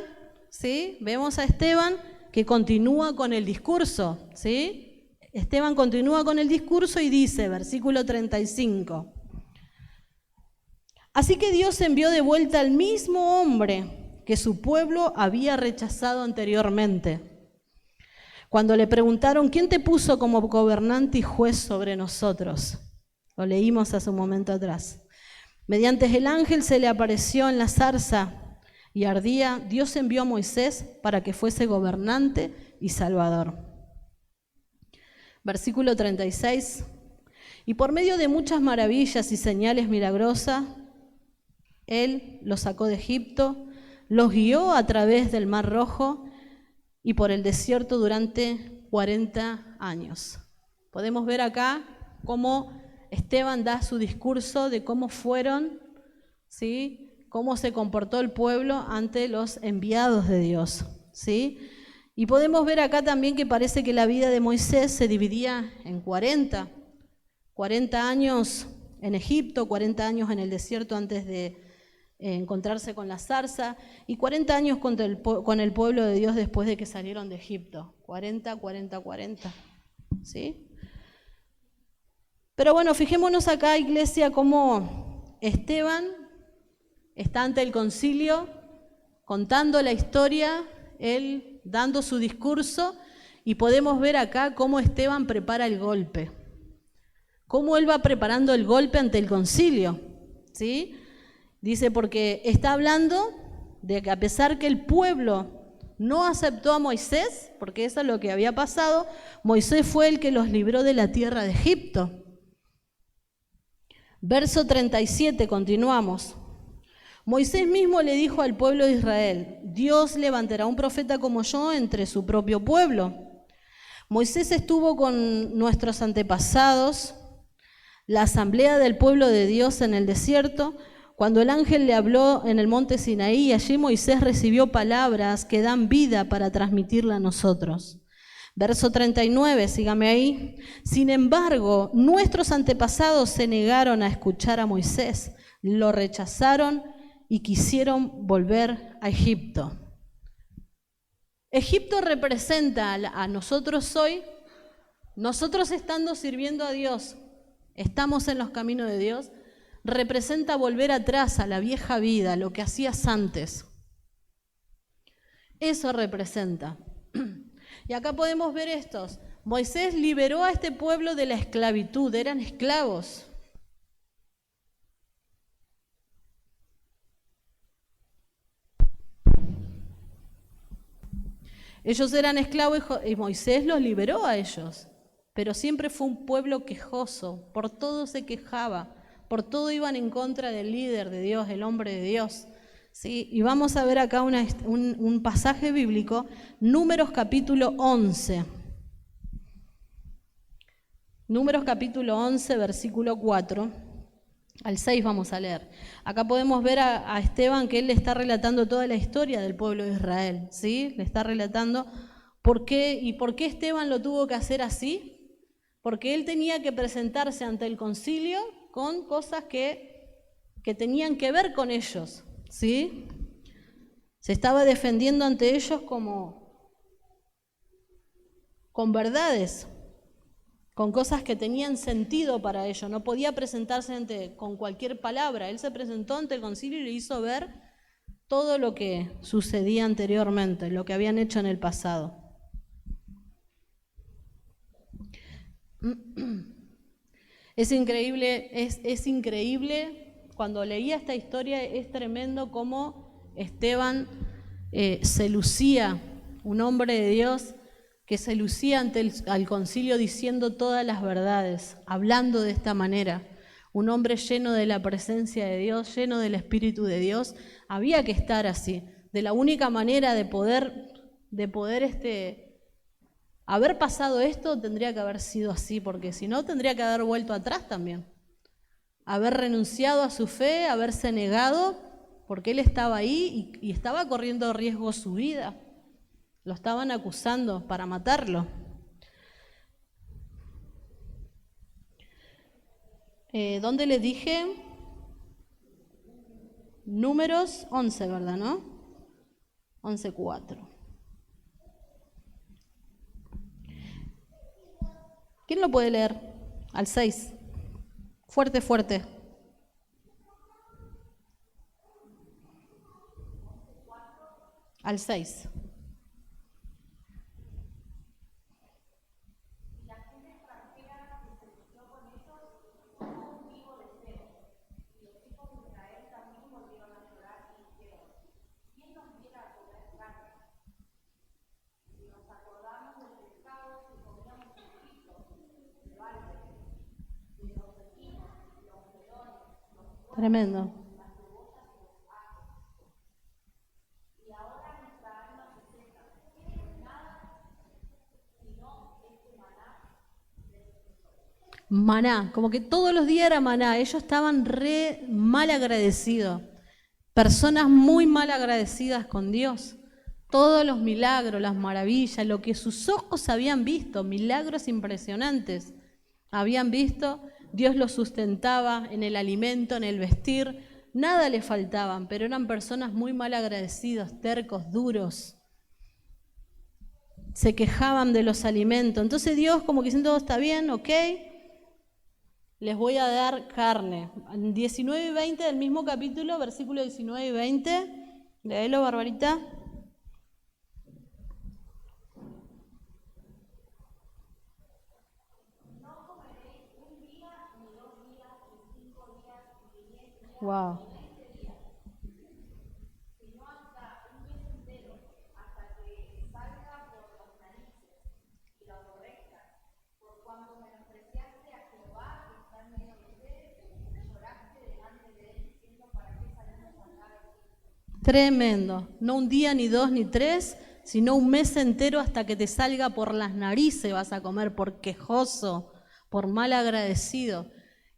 ¿sí? Vemos a Esteban que continúa con el discurso, ¿sí? Esteban continúa con el discurso y dice, versículo 35. Así que Dios envió de vuelta al mismo hombre que su pueblo había rechazado anteriormente. Cuando le preguntaron, ¿quién te puso como gobernante y juez sobre nosotros? Lo leímos hace un momento atrás. Mediante el ángel se le apareció en la zarza y ardía. Dios envió a Moisés para que fuese gobernante y salvador. Versículo 36. Y por medio de muchas maravillas y señales milagrosas, Él los sacó de Egipto, los guió a través del Mar Rojo y por el desierto durante 40 años. Podemos ver acá cómo Esteban da su discurso de cómo fueron, ¿sí? Cómo se comportó el pueblo ante los enviados de Dios, ¿sí? Y podemos ver acá también que parece que la vida de Moisés se dividía en 40 años en Egipto, 40 años en el desierto antes de encontrarse con la zarza, y 40 años con el pueblo de Dios después de que salieron de Egipto. 40, ¿sí? Pero bueno, fijémonos acá, iglesia, cómo Esteban está ante el concilio contando la historia, él dando su discurso, y podemos ver acá cómo Esteban prepara el golpe, cómo él va preparando el golpe ante el concilio, ¿sí? Dice, porque está hablando de que a pesar que el pueblo no aceptó a Moisés, porque eso es lo que había pasado, Moisés fue el que los libró de la tierra de Egipto. Verso 37, continuamos. Moisés mismo le dijo al pueblo de Israel, Dios levantará un profeta como yo entre su propio pueblo. Moisés estuvo con nuestros antepasados, la asamblea del pueblo de Dios en el desierto, cuando el ángel le habló en el monte Sinaí, allí Moisés recibió palabras que dan vida para transmitirla a nosotros. Verso 39, sígame ahí. Sin embargo, nuestros antepasados se negaron a escuchar a Moisés, lo rechazaron y quisieron volver a Egipto. Egipto representa a nosotros hoy, nosotros estando sirviendo a Dios, estamos en los caminos de Dios, representa volver atrás a la vieja vida, lo que hacías antes. Eso representa. Y acá podemos ver estos. Moisés liberó a este pueblo de la esclavitud, eran esclavos. Ellos eran esclavos y Moisés los liberó a ellos, pero siempre fue un pueblo quejoso, por todo se quejaba, por todo iban en contra del líder de Dios, el hombre de Dios. ¿Sí? Y vamos a ver acá un pasaje bíblico, Números capítulo 11. Números capítulo 11, versículo 4 al 6 vamos a leer. Acá podemos ver a Esteban que él le está relatando toda la historia del pueblo de Israel, ¿sí? Le está relatando por qué Esteban lo tuvo que hacer así, porque él tenía que presentarse ante el concilio con cosas que tenían que ver con ellos, ¿sí? Se estaba defendiendo ante ellos con verdades, con cosas que tenían sentido para ellos. No podía presentarse con cualquier palabra. Él se presentó ante el concilio y le hizo ver todo lo que sucedía anteriormente, lo que habían hecho en el pasado. Es increíble, es increíble, cuando leía esta historia es tremendo cómo Esteban se lucía, un hombre de Dios que se lucía al concilio diciendo todas las verdades, hablando de esta manera. Un hombre lleno de la presencia de Dios, lleno del Espíritu de Dios, había que estar así. De la única manera de poder haber pasado esto tendría que haber sido así, porque si no tendría que haber vuelto atrás también. Haber renunciado a su fe, haberse negado, porque él estaba ahí y estaba corriendo riesgo su vida. Lo estaban acusando para matarlo. ¿Dónde les dije? Números 11, ¿verdad, no? 11:4. ¿Quién lo puede leer? Al 6. Fuerte, fuerte. Al 6. Tremendo. Maná, como que todos los días era maná. Ellos estaban re mal agradecidos. Personas muy mal agradecidas con Dios. Todos los milagros, las maravillas, lo que sus ojos habían visto, milagros impresionantes, habían visto. Dios los sustentaba en el alimento, en el vestir, nada les faltaban, pero eran personas muy mal agradecidos, tercos, duros. Se quejaban de los alimentos. Entonces Dios, como que diciendo, todo está bien, ok, les voy a dar carne. 19 y 20 del mismo capítulo, versículo 19 y 20. Léelo, Barbarita. Wow. Tremendo. No un día, ni dos, ni tres, sino un mes entero hasta que te salga por las narices vas a comer, por quejoso, por mal agradecido.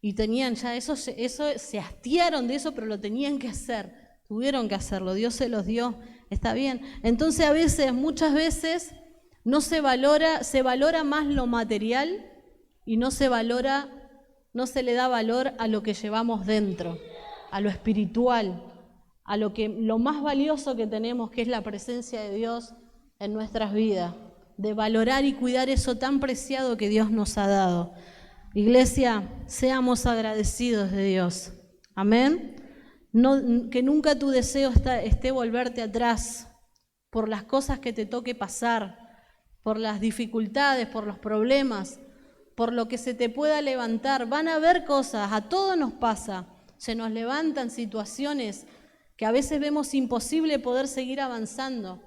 Y tenían ya eso se hastiaron de eso, pero lo tenían que hacer, tuvieron que hacerlo, Dios se los dio, está bien. Entonces a veces, muchas veces, no se valora más lo material y no se le da valor a lo que llevamos dentro, a lo espiritual, a lo más valioso que tenemos, que es la presencia de Dios en nuestras vidas, de valorar y cuidar eso tan preciado que Dios nos ha dado. Iglesia, seamos agradecidos de Dios. Amén. No, que nunca tu deseo esté volverte atrás por las cosas que te toque pasar, por las dificultades, por los problemas, por lo que se te pueda levantar. Van a haber cosas, a todos nos pasa. Se nos levantan situaciones que a veces vemos imposible poder seguir avanzando.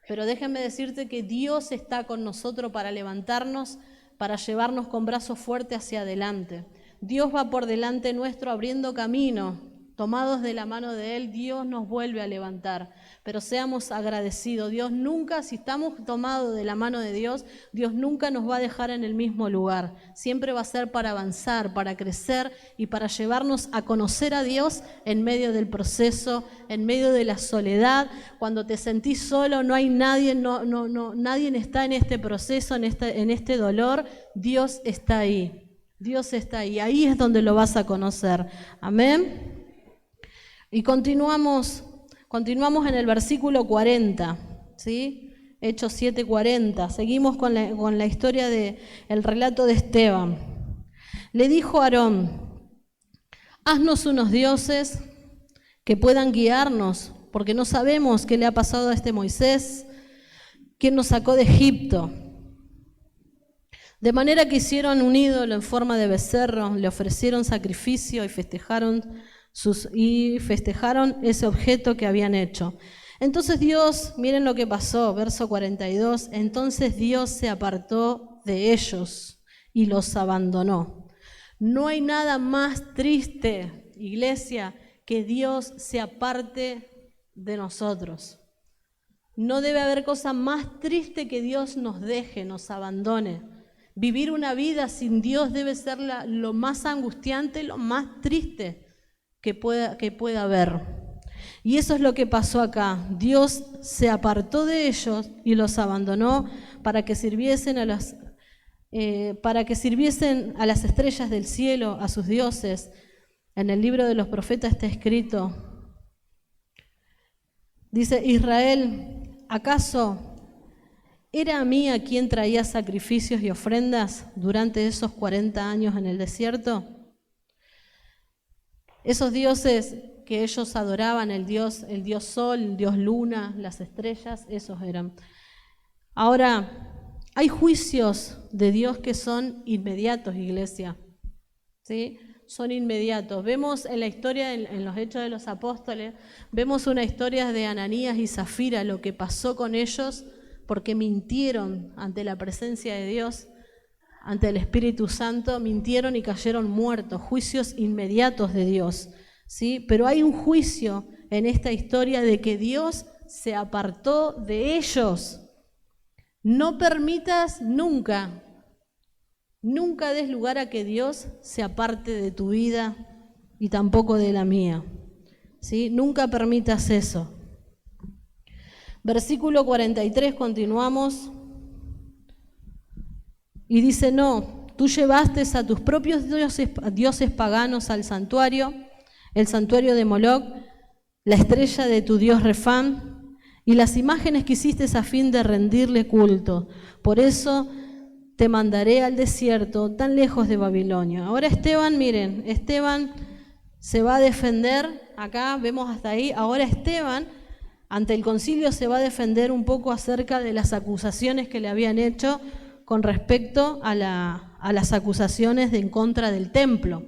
Pero déjenme decirte que Dios está con nosotros para levantarnos, para llevarnos con brazos fuertes hacia adelante. Dios va por delante nuestro abriendo camino. Tomados de la mano de Él, Dios nos vuelve a levantar. Pero seamos agradecidos. Dios nunca, si estamos tomados de la mano de Dios, Dios nunca nos va a dejar en el mismo lugar. Siempre va a ser para avanzar, para crecer y para llevarnos a conocer a Dios en medio del proceso, en medio de la soledad. Cuando te sentís solo, no hay nadie, nadie está en este proceso, en este dolor. Dios está ahí. Dios está ahí. Ahí es donde lo vas a conocer. Amén. Y continuamos en el versículo 40, ¿sí? Hechos 7:40. Seguimos con la historia el relato de Esteban. Le dijo a Aarón: haznos unos dioses que puedan guiarnos, porque no sabemos qué le ha pasado a este Moisés, quien nos sacó de Egipto. De manera que hicieron un ídolo en forma de becerro, le ofrecieron sacrificio y festejaron ese objeto que habían hecho. Entonces Dios, miren lo que pasó, verso 42, entonces Dios se apartó de ellos y los abandonó. No hay nada más triste, iglesia, que Dios se aparte de nosotros. No debe haber cosa más triste que Dios nos deje, nos abandone. Vivir una vida sin Dios debe ser lo más angustiante, lo más triste que pueda haber. Y eso es lo que pasó acá. Dios se apartó de ellos y los abandonó para que sirviesen a las estrellas del cielo, a sus dioses. En el libro de los profetas está escrito, dice: Israel, ¿acaso era a mí a quien traía sacrificios y ofrendas durante esos 40 años en el desierto? Esos dioses que ellos adoraban, el dios sol, el dios luna, las estrellas, esos eran. Ahora, hay juicios de Dios que son inmediatos, iglesia, ¿sí? Son inmediatos. Vemos en la historia, en los Hechos de los Apóstoles, vemos una historia de Ananías y Zafira, lo que pasó con ellos porque mintieron ante la presencia de Dios, ante el Espíritu Santo, mintieron y cayeron muertos, juicios inmediatos de Dios, ¿sí? Pero hay un juicio en esta historia de que Dios se apartó de ellos. No permitas nunca des lugar a que Dios se aparte de tu vida y tampoco de la mía, ¿sí? Nunca permitas eso. Versículo 43, continuamos. Y dice: no, tú llevaste a tus propios dioses paganos al santuario, el santuario de Moloc, la estrella de tu dios Refán, y las imágenes que hiciste a fin de rendirle culto. Por eso te mandaré al desierto, tan lejos de Babilonia. Ahora Esteban, miren, Esteban se va a defender, acá vemos hasta ahí. Ahora Esteban, ante el concilio, se va a defender un poco acerca de las acusaciones que le habían hecho con respecto a las acusaciones en contra del templo.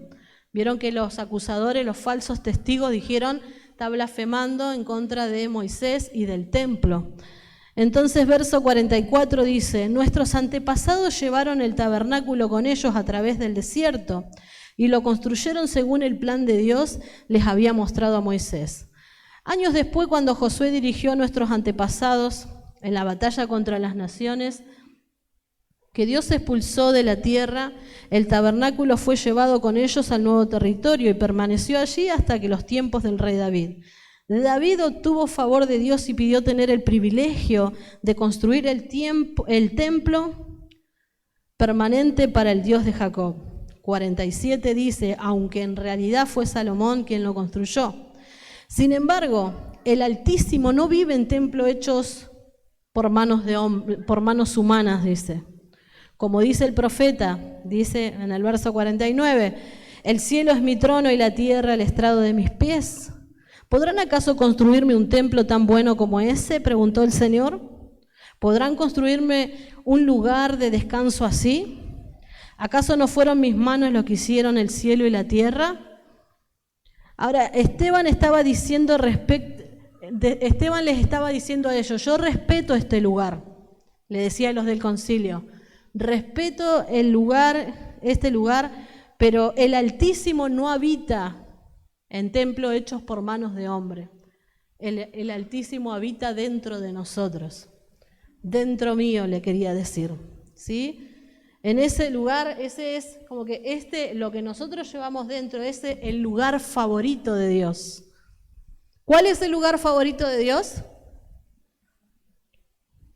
Vieron que los acusadores, los falsos testigos, dijeron: está blasfemando en contra de Moisés y del templo. Entonces, verso 44 dice: nuestros antepasados llevaron el tabernáculo con ellos a través del desierto y lo construyeron según el plan de Dios les había mostrado a Moisés. Años después, cuando Josué dirigió a nuestros antepasados en la batalla contra las naciones que Dios expulsó de la tierra, el tabernáculo fue llevado con ellos al nuevo territorio y permaneció allí hasta que los tiempos del rey David. David obtuvo favor de Dios y pidió tener el privilegio de construir el templo permanente para el Dios de Jacob. 47 dice: aunque en realidad fue Salomón quien lo construyó. Sin embargo, el Altísimo no vive en templos hechos por manos humanas, dice. Como dice el profeta, dice en el verso 49, el cielo es mi trono y la tierra el estrado de mis pies. ¿Podrán acaso construirme un templo tan bueno como ese?, preguntó el Señor. ¿Podrán construirme un lugar de descanso así? ¿Acaso no fueron mis manos los que hicieron el cielo y la tierra? Ahora, Esteban les estaba diciendo a ellos: yo respeto este lugar, le decía a los del concilio, respeto este lugar, pero el Altísimo no habita en templos hechos por manos de hombre. El Altísimo habita dentro de nosotros, dentro mío, le quería decir, ¿sí? En ese lugar, ese es como que lo que nosotros llevamos dentro, ese es el lugar favorito de Dios. ¿Cuál es el lugar favorito de Dios?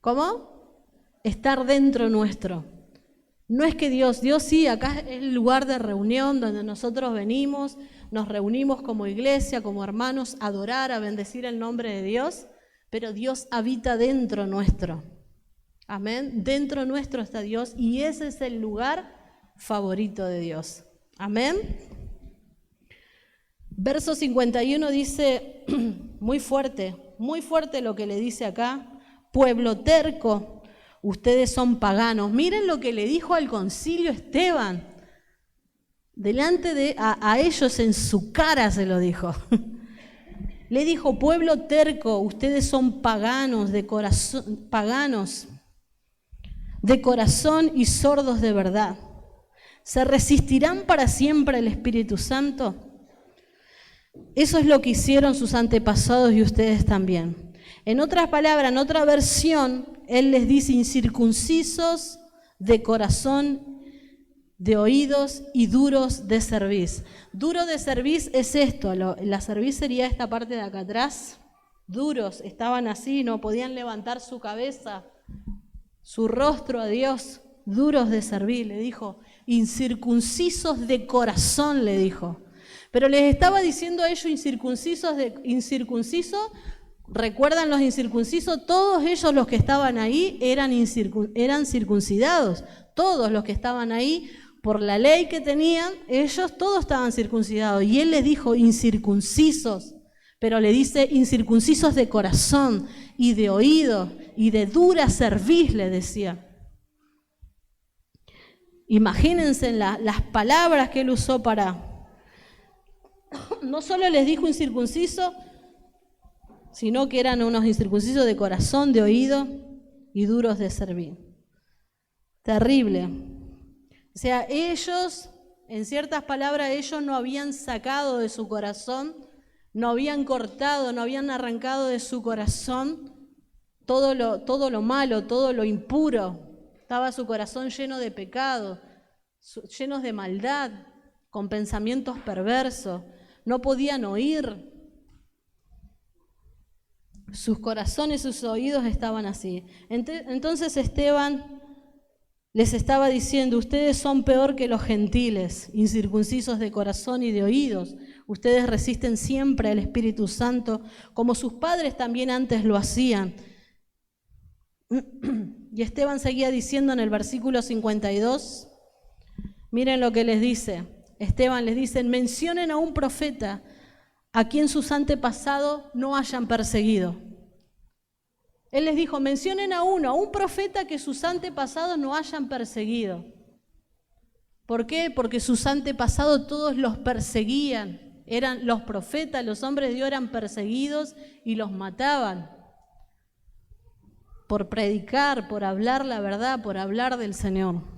¿Cómo? Estar dentro nuestro. No es que Dios sí, acá es el lugar de reunión donde nosotros venimos, nos reunimos como iglesia, como hermanos, a adorar, a bendecir el nombre de Dios, pero Dios habita dentro nuestro. Amén. Dentro nuestro está Dios y ese es el lugar favorito de Dios. Amén. Verso 51 dice, muy fuerte lo que le dice acá: pueblo terco, ustedes son paganos. Miren lo que le dijo al concilio Esteban. Delante a ellos, en su cara se lo dijo. Le dijo: pueblo terco, ustedes son paganos de corazón y sordos de verdad. ¿Se resistirán para siempre al Espíritu Santo? Eso es lo que hicieron sus antepasados y ustedes también. En otras palabras, en otra versión, él les dice incircuncisos de corazón, de oídos y duros de cerviz. Duro de cerviz es esto, la cerviz sería esta parte de acá atrás. Duros, estaban así, no podían levantar su cabeza, su rostro a Dios. Duros de cerviz, le dijo, incircuncisos de corazón, le dijo. Pero les estaba diciendo a ellos incircuncisos. ¿Recuerdan los incircuncisos? Todos ellos los que estaban ahí eran circuncidados. Todos los que estaban ahí, por la ley que tenían, ellos todos estaban circuncidados. Y él les dijo incircuncisos, pero le dice incircuncisos de corazón y de oído y de dura cerviz, le decía. Imagínense las palabras que él usó para... No solo les dijo incircunciso, sino que eran unos incircuncisos de corazón, de oído y duros de cerviz. Terrible. O sea, ellos, en ciertas palabras, ellos no habían sacado de su corazón, no habían cortado, no habían arrancado de su corazón todo lo malo, todo lo impuro. Estaba su corazón lleno de pecado, llenos de maldad, con pensamientos perversos. No podían oír. Sus corazones, sus oídos estaban así. Entonces Esteban les estaba diciendo, ustedes son peor que los gentiles, incircuncisos de corazón y de oídos. Ustedes resisten siempre al Espíritu Santo, como sus padres también antes lo hacían. Y Esteban seguía diciendo en el versículo 52, miren lo que les dice. Esteban les dice, mencionen a un profeta a quien sus antepasados no hayan perseguido. Él les dijo, mencionen a un profeta que sus antepasados no hayan perseguido. ¿Por qué? Porque sus antepasados todos los perseguían. Eran los profetas, los hombres de Dios eran perseguidos y los mataban. Por predicar, por hablar la verdad, por hablar del Señor.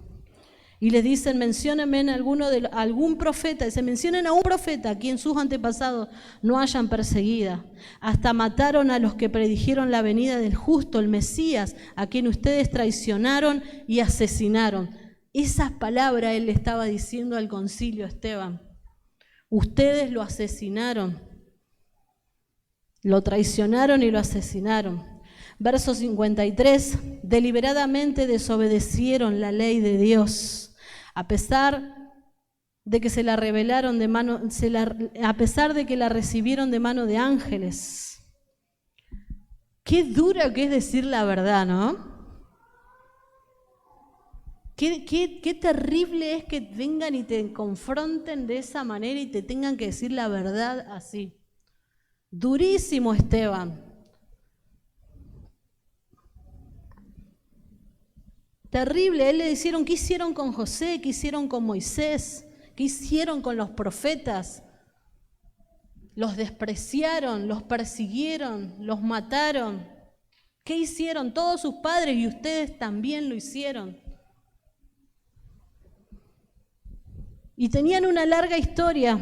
Y les dicen, menciónenme algún profeta, se mencionen a un profeta a quien sus antepasados no hayan perseguido. Hasta mataron a los que predijeron la venida del justo, el Mesías, a quien ustedes traicionaron y asesinaron. Esas palabras él le estaba diciendo al concilio Esteban. Ustedes lo asesinaron, lo traicionaron y lo asesinaron. Verso 53, deliberadamente desobedecieron la ley de Dios, a pesar de que a pesar de que la recibieron de mano de ángeles. Qué dura que es decir la verdad, ¿no? Qué terrible es que vengan y te confronten de esa manera y te tengan que decir la verdad así. Durísimo, Esteban. Terrible. Él le dijeron, ¿qué hicieron con José? ¿Qué hicieron con Moisés? ¿Qué hicieron con los profetas? Los despreciaron, los persiguieron, los mataron. ¿Qué hicieron? Todos sus padres y ustedes también lo hicieron. Y tenían una larga historia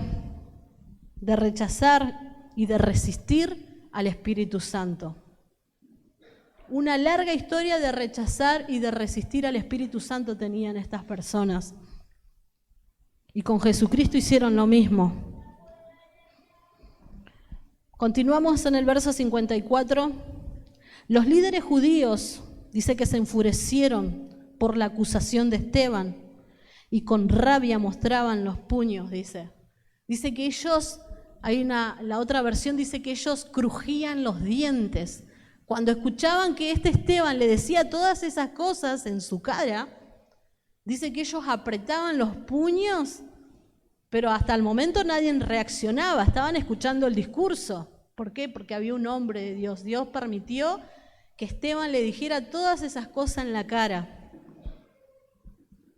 de rechazar y de resistir al Espíritu Santo. Una larga historia de rechazar y de resistir al Espíritu Santo tenían estas personas. Y con Jesucristo hicieron lo mismo. Continuamos en el verso 54. Los líderes judíos, dice que se enfurecieron por la acusación de Esteban y con rabia mostraban los puños, dice. Dice que ellos, la otra versión dice que ellos crujían los dientes. Cuando escuchaban que Esteban le decía todas esas cosas en su cara, dice que ellos apretaban los puños, pero hasta el momento nadie reaccionaba, estaban escuchando el discurso. ¿Por qué? Porque había un hombre de Dios. Dios permitió que Esteban le dijera todas esas cosas en la cara.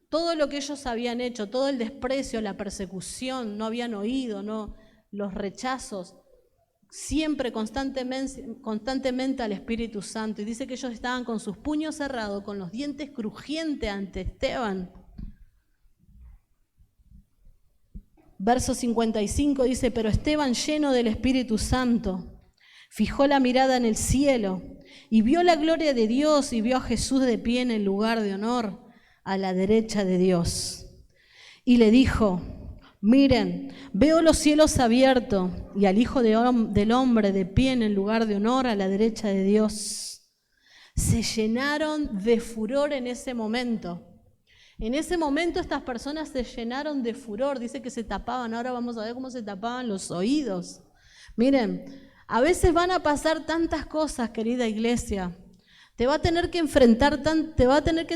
Todo lo que ellos habían hecho, todo el desprecio, la persecución, no habían oído, no, los rechazos, siempre constantemente al Espíritu Santo. Y dice que ellos estaban con sus puños cerrados, con los dientes crujientes ante Esteban. Verso 55 dice, pero Esteban, lleno del Espíritu Santo, Fijó la mirada en el cielo y vio la gloria de Dios y vio a Jesús de pie en el lugar de honor a la derecha de Dios. Y le dijo: miren, veo los cielos abiertos y al Hijo del Hombre de pie en el lugar de honor a la derecha de Dios. Se llenaron de furor en ese momento. En ese momento estas personas se llenaron de furor. Dice que se tapaban. Ahora vamos a ver cómo se tapaban los oídos. Miren, a veces van a pasar tantas cosas, querida iglesia. Te va a tener que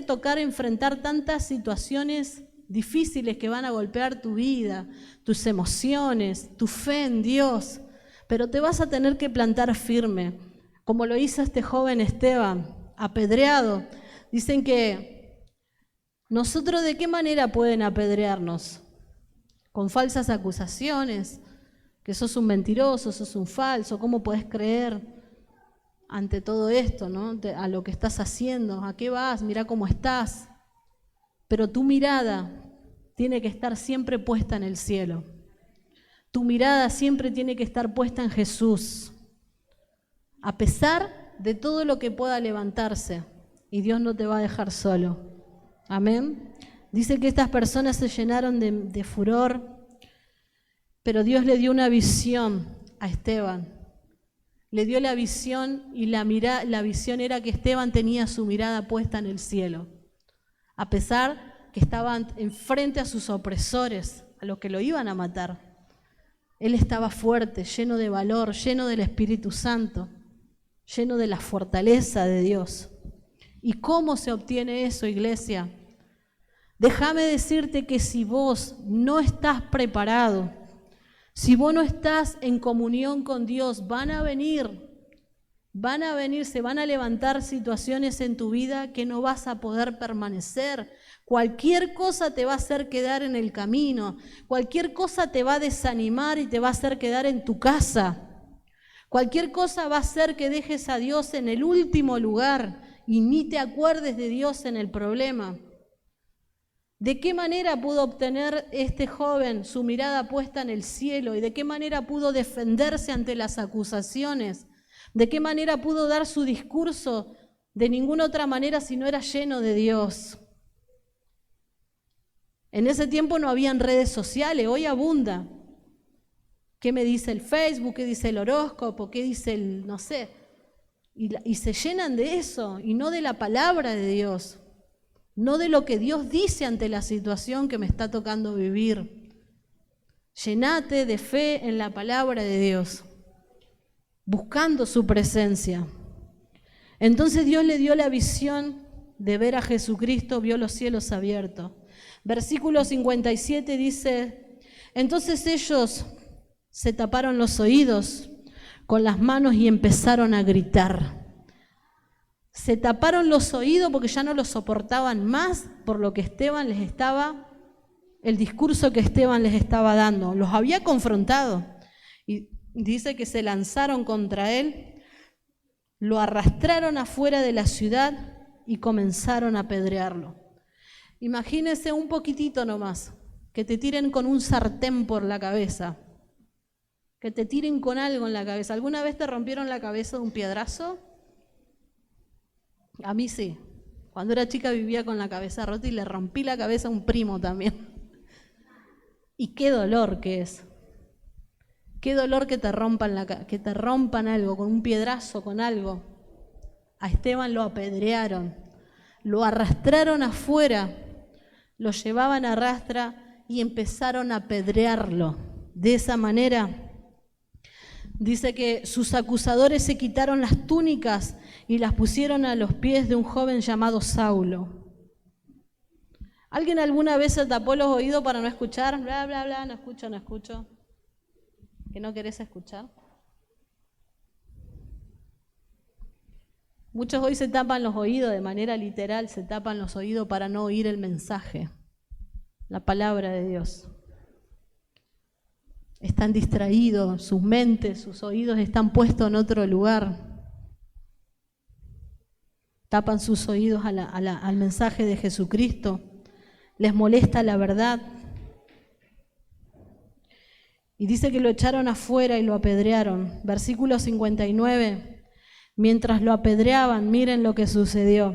tocar enfrentar tantas situaciones difíciles que van a golpear tu vida, tus emociones, tu fe en Dios. Pero te vas a tener que plantar firme, como lo hizo este joven Esteban, apedreado. Dicen que nosotros, ¿de qué manera pueden apedrearnos? Con falsas acusaciones, que sos un mentiroso, sos un falso, ¿cómo podés creer ante todo esto, ¿no? A lo que estás haciendo, ¿a qué vas? Mirá cómo estás. Pero tu mirada tiene que estar siempre puesta en el cielo. Tu mirada siempre tiene que estar puesta en Jesús. A pesar de todo lo que pueda levantarse, y Dios no te va a dejar solo. Amén. Dice que estas personas se llenaron de furor, pero Dios le dio una visión a Esteban. Le dio la visión y la visión era que Esteban tenía su mirada puesta en el cielo. A pesar que estaban enfrente a sus opresores, a los que lo iban a matar. Él estaba fuerte, lleno de valor, lleno del Espíritu Santo, lleno de la fortaleza de Dios. ¿Y cómo se obtiene eso, iglesia? Déjame decirte que si vos no estás preparado, si vos no estás en comunión con Dios, van a venir, se van a levantar situaciones en tu vida que no vas a poder permanecer. Cualquier cosa te va a hacer quedar en el camino, cualquier cosa te va a desanimar y te va a hacer quedar en tu casa. Cualquier cosa va a hacer que dejes a Dios en el último lugar y ni te acuerdes de Dios en el problema. ¿De qué manera pudo obtener este joven su mirada puesta en el cielo? ¿Y de qué manera pudo defenderse ante las acusaciones? ¿De qué manera pudo dar su discurso? De ninguna otra manera si no era lleno de Dios. En ese tiempo no habían redes sociales, hoy abunda. ¿Qué me dice el Facebook? ¿Qué dice el horóscopo? ¿Qué dice el no sé? Y se llenan de eso y no de la palabra de Dios. No de lo que Dios dice ante la situación que me está tocando vivir. Llenate de fe en la palabra de Dios, buscando su presencia. Entonces Dios le dio la visión de ver a Jesucristo, vio los cielos abiertos. Versículo 57 dice: entonces ellos se taparon los oídos con las manos y empezaron a gritar. Se taparon los oídos porque ya no los soportaban más por lo que Esteban les estaba, el discurso que Esteban les estaba dando. Los había confrontado y dice que se lanzaron contra él, lo arrastraron afuera de la ciudad y comenzaron a apedrearlo. Imagínense un poquitito nomás, que te tiren con un sartén por la cabeza, que te tiren con algo en la cabeza. ¿Alguna vez te rompieron la cabeza de un piedrazo? A mí sí. Cuando era chica vivía con la cabeza rota y le rompí la cabeza a un primo también. Y qué dolor que es. Qué dolor que te rompan algo, con un piedrazo, con algo. A Esteban lo apedrearon, lo arrastraron afuera, lo llevaban a rastra y empezaron a apedrearlo. De esa manera, dice que sus acusadores se quitaron las túnicas y las pusieron a los pies de un joven llamado Saulo. ¿Alguien alguna vez se tapó los oídos para no escuchar? Bla, bla, bla, no escucho. ¿Que no querés escuchar? Muchos hoy se tapan los oídos de manera literal, se tapan los oídos para no oír el mensaje, la palabra de Dios. Están distraídos, sus mentes, sus oídos están puestos en otro lugar. Tapan sus oídos al mensaje de Jesucristo. Les molesta la verdad. Y dice que lo echaron afuera y lo apedrearon. Versículo 59. Mientras lo apedreaban, miren lo que sucedió.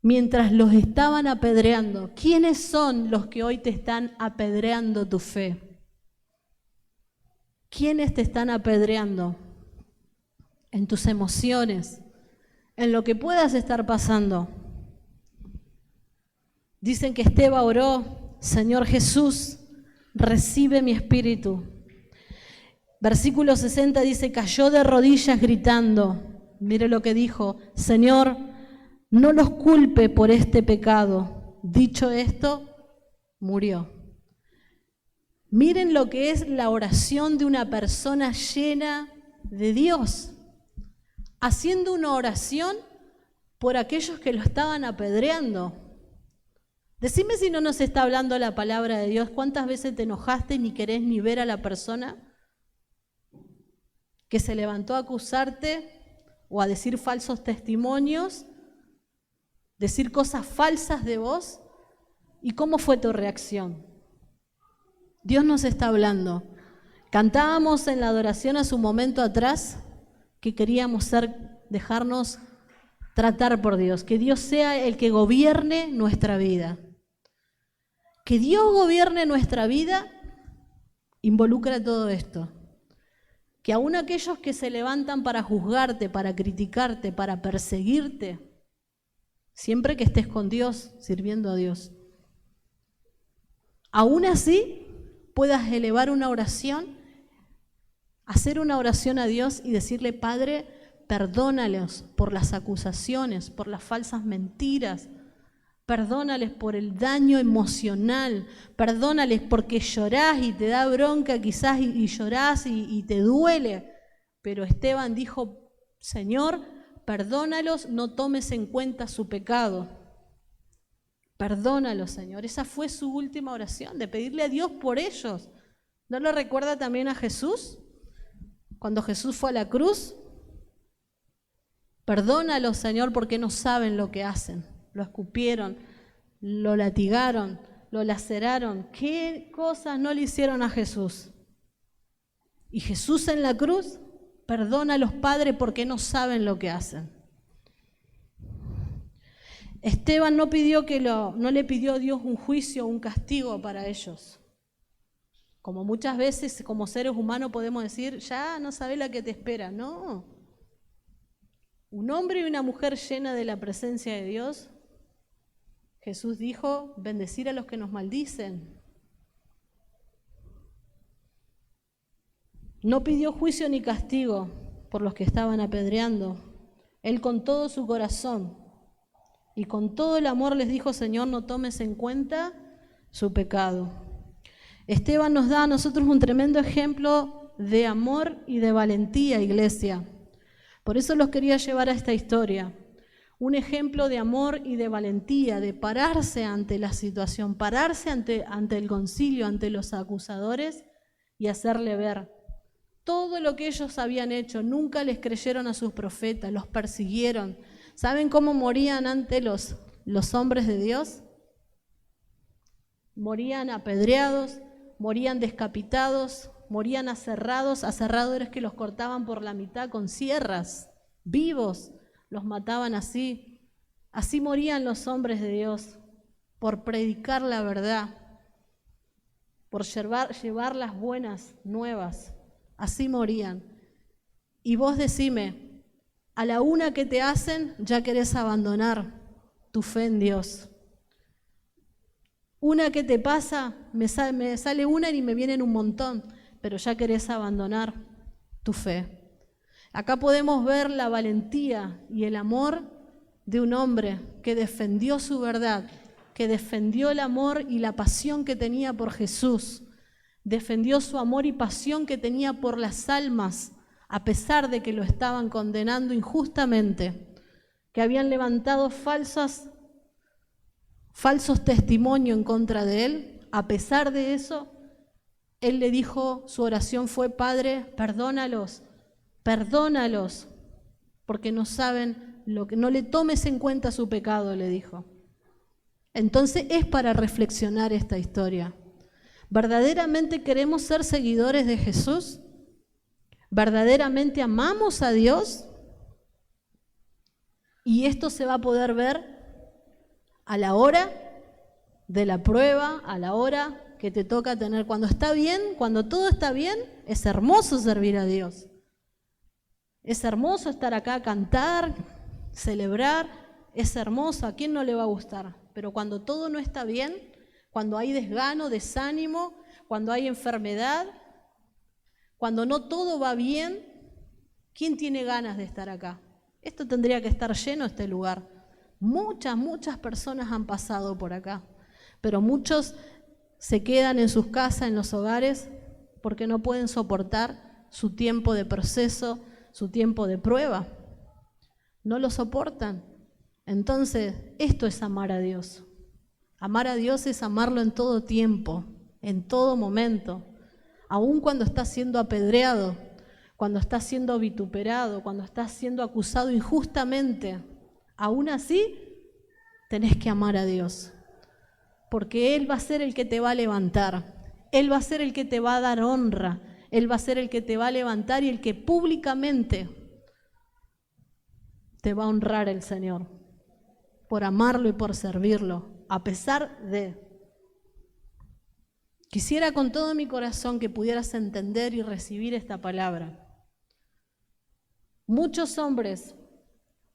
Mientras los estaban apedreando, ¿quiénes son los que hoy te están apedreando tu fe? ¿Quiénes te están apedreando? En tus emociones, en lo que puedas estar pasando. Dicen que Esteban oró: Señor Jesús, recibe mi espíritu. Versículo 60 dice, cayó de rodillas gritando. Mire lo que dijo: Señor, no los culpe por este pecado. Dicho esto, murió. Miren lo que es la oración de una persona llena de Dios, haciendo una oración por aquellos que lo estaban apedreando. Decime si no nos está hablando la palabra de Dios. ¿Cuántas veces te enojaste y ni querés ni ver a la persona que se levantó a acusarte o a decir falsos testimonios, decir cosas falsas de vos? ¿Y cómo fue tu reacción? Dios nos está hablando. Cantábamos en la adoración hace un momento atrás que queríamos dejarnos tratar por Dios, que Dios sea el que gobierne nuestra vida. Que Dios gobierne nuestra vida involucra todo esto. Que aún aquellos que se levantan para juzgarte, para criticarte, para perseguirte, siempre que estés con Dios, sirviendo a Dios, aún así puedas elevar una oración, hacer una oración a Dios y decirle: Padre, perdónalos por las acusaciones, por las falsas mentiras, perdónales por el daño emocional, perdónales porque llorás y te da bronca quizás y llorás y te duele. Pero Esteban dijo: Señor, perdónalos, no tomes en cuenta su pecado. Perdónalos, Señor. Esa fue su última oración, de pedirle a Dios por ellos. ¿No lo recuerda también a Jesús? Cuando Jesús fue a la cruz, perdónalos, Señor, porque no saben lo que hacen. Lo escupieron, lo latigaron, lo laceraron. ¿Qué cosas no le hicieron a Jesús? Y Jesús en la cruz perdona a los padres porque no saben lo que hacen. Esteban no le pidió a Dios un juicio o un castigo para ellos. Como muchas veces como seres humanos podemos decir: ya no sabes la que te espera. No. Un hombre y una mujer llena de la presencia de Dios. Jesús dijo: bendecir a los que nos maldicen. No pidió juicio ni castigo por los que estaban apedreando. Él con todo su corazón y con todo el amor les dijo: Señor, no tomes en cuenta su pecado. Esteban nos da a nosotros un tremendo ejemplo de amor y de valentía, iglesia. Por eso los quería llevar a esta historia. Un ejemplo de amor y de valentía, de pararse ante la situación, pararse ante el concilio, ante los acusadores y hacerle ver todo lo que ellos habían hecho. Nunca les creyeron a sus profetas, los persiguieron. ¿Saben cómo morían ante los hombres de Dios? Morían apedreados, morían descapitados, morían aserrados. Aserrados es que los cortaban por la mitad con sierras, vivos. Los mataban así. Así morían los hombres de Dios, por predicar la verdad, por llevar las buenas nuevas. Así morían. Y vos decime, a la una que te hacen, ya querés abandonar tu fe en Dios. Una que te pasa, me sale una y me vienen un montón, pero ya querés abandonar tu fe. Acá podemos ver la valentía y el amor de un hombre que defendió su verdad, que defendió el amor y la pasión que tenía por Jesús, defendió su amor y pasión que tenía por las almas, a pesar de que lo estaban condenando injustamente, que habían levantado falsos testimonios en contra de él. A pesar de eso, él le dijo, su oración fue: Padre, perdónalos, porque no saben lo que, no le tomes en cuenta su pecado, le dijo. Entonces es para reflexionar esta historia. ¿Verdaderamente queremos ser seguidores de Jesús? ¿Verdaderamente amamos a Dios? Y esto se va a poder ver a la hora de la prueba, a la hora que te toca tener. Cuando está bien, cuando todo está bien, es hermoso servir a Dios. Es hermoso estar acá, cantar, celebrar, es hermoso, ¿a quién no le va a gustar? Pero cuando todo no está bien, cuando hay desgano, desánimo, cuando hay enfermedad, cuando no todo va bien, ¿quién tiene ganas de estar acá? Esto tendría que estar lleno, este lugar. Muchas personas han pasado por acá, pero muchos se quedan en sus casas, en los hogares, porque no pueden soportar su tiempo de proceso, su tiempo de prueba. No lo soportan. Entonces, esto es amar a Dios. Amar a Dios es amarlo en todo tiempo, en todo momento. Aun cuando estás siendo apedreado, cuando estás siendo vituperado, cuando estás siendo acusado injustamente, aún así tenés que amar a Dios. Porque Él va a ser el que te va a levantar. Él va a ser el que te va a dar honra. Él va a ser el que te va a levantar y el que públicamente te va a honrar el Señor. Por amarlo y por servirlo, a pesar de. Quisiera con todo mi corazón que pudieras entender y recibir esta palabra. Muchos hombres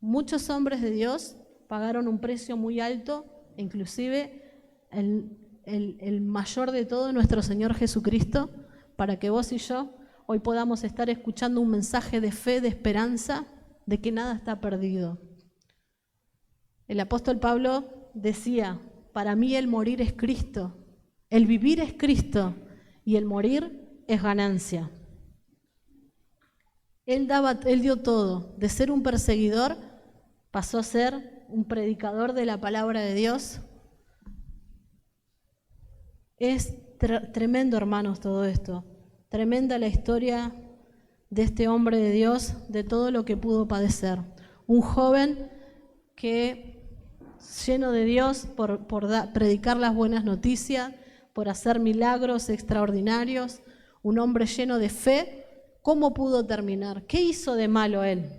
de Dios pagaron un precio muy alto, inclusive el mayor de todo, nuestro Señor Jesucristo, para que vos y yo hoy podamos estar escuchando un mensaje de fe, de esperanza, de que nada está perdido. El apóstol Pablo decía, para mí el morir es Cristo, el vivir es Cristo y el morir es ganancia. Él dio todo, de ser un perseguidor pasó a ser un predicador de la palabra de Dios. Es tremendo, hermanos, todo esto. Tremenda la historia de este hombre de Dios, de todo lo que pudo padecer. Un joven que, lleno de Dios por predicar las buenas noticias, por hacer milagros extraordinarios, un hombre lleno de fe, ¿cómo pudo terminar? ¿Qué hizo de malo él?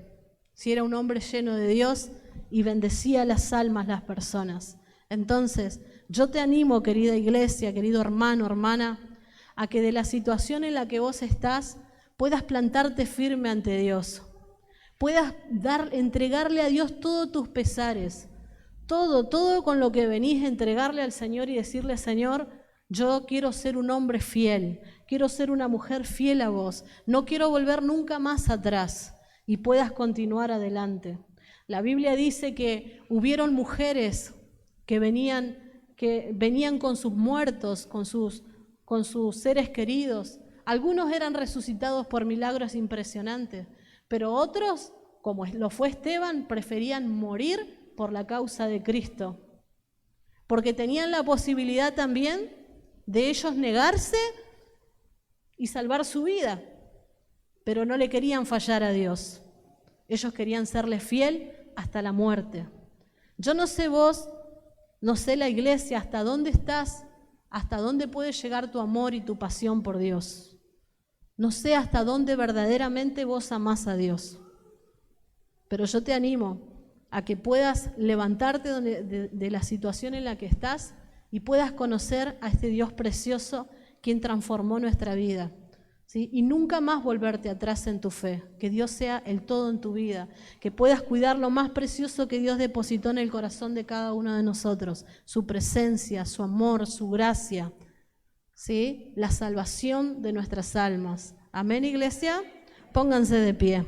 Si era un hombre lleno de Dios y bendecía las almas, las personas. Entonces, yo te animo, querida iglesia, querido hermano, hermana, a que de la situación en la que vos estás puedas plantarte firme ante Dios, puedas entregarle a Dios todos tus pesares, todo con lo que venís, entregarle al Señor y decirle, Señor, yo quiero ser un hombre fiel, quiero ser una mujer fiel a vos, no quiero volver nunca más atrás y puedas continuar adelante. La Biblia dice que hubieron mujeres que venían con sus muertos, con sus seres queridos. Algunos eran resucitados por milagros impresionantes, pero otros, como lo fue Esteban, preferían morir por la causa de Cristo, porque tenían la posibilidad también de ellos negarse y salvar su vida, pero no le querían fallar a Dios. Ellos querían serle fiel hasta la muerte. Yo no sé vos, no sé la iglesia, hasta dónde estás, hasta dónde puede llegar tu amor y tu pasión por Dios. No sé hasta dónde verdaderamente vos amás a Dios. Pero yo te animo a que puedas levantarte de la situación en la que estás y puedas conocer a este Dios precioso, quien transformó nuestra vida, ¿sí? Y nunca más volverte atrás en tu fe, que Dios sea el todo en tu vida, que puedas cuidar lo más precioso que Dios depositó en el corazón de cada uno de nosotros, su presencia, su amor, su gracia, ¿sí? La salvación de nuestras almas. Amén, iglesia. Pónganse de pie.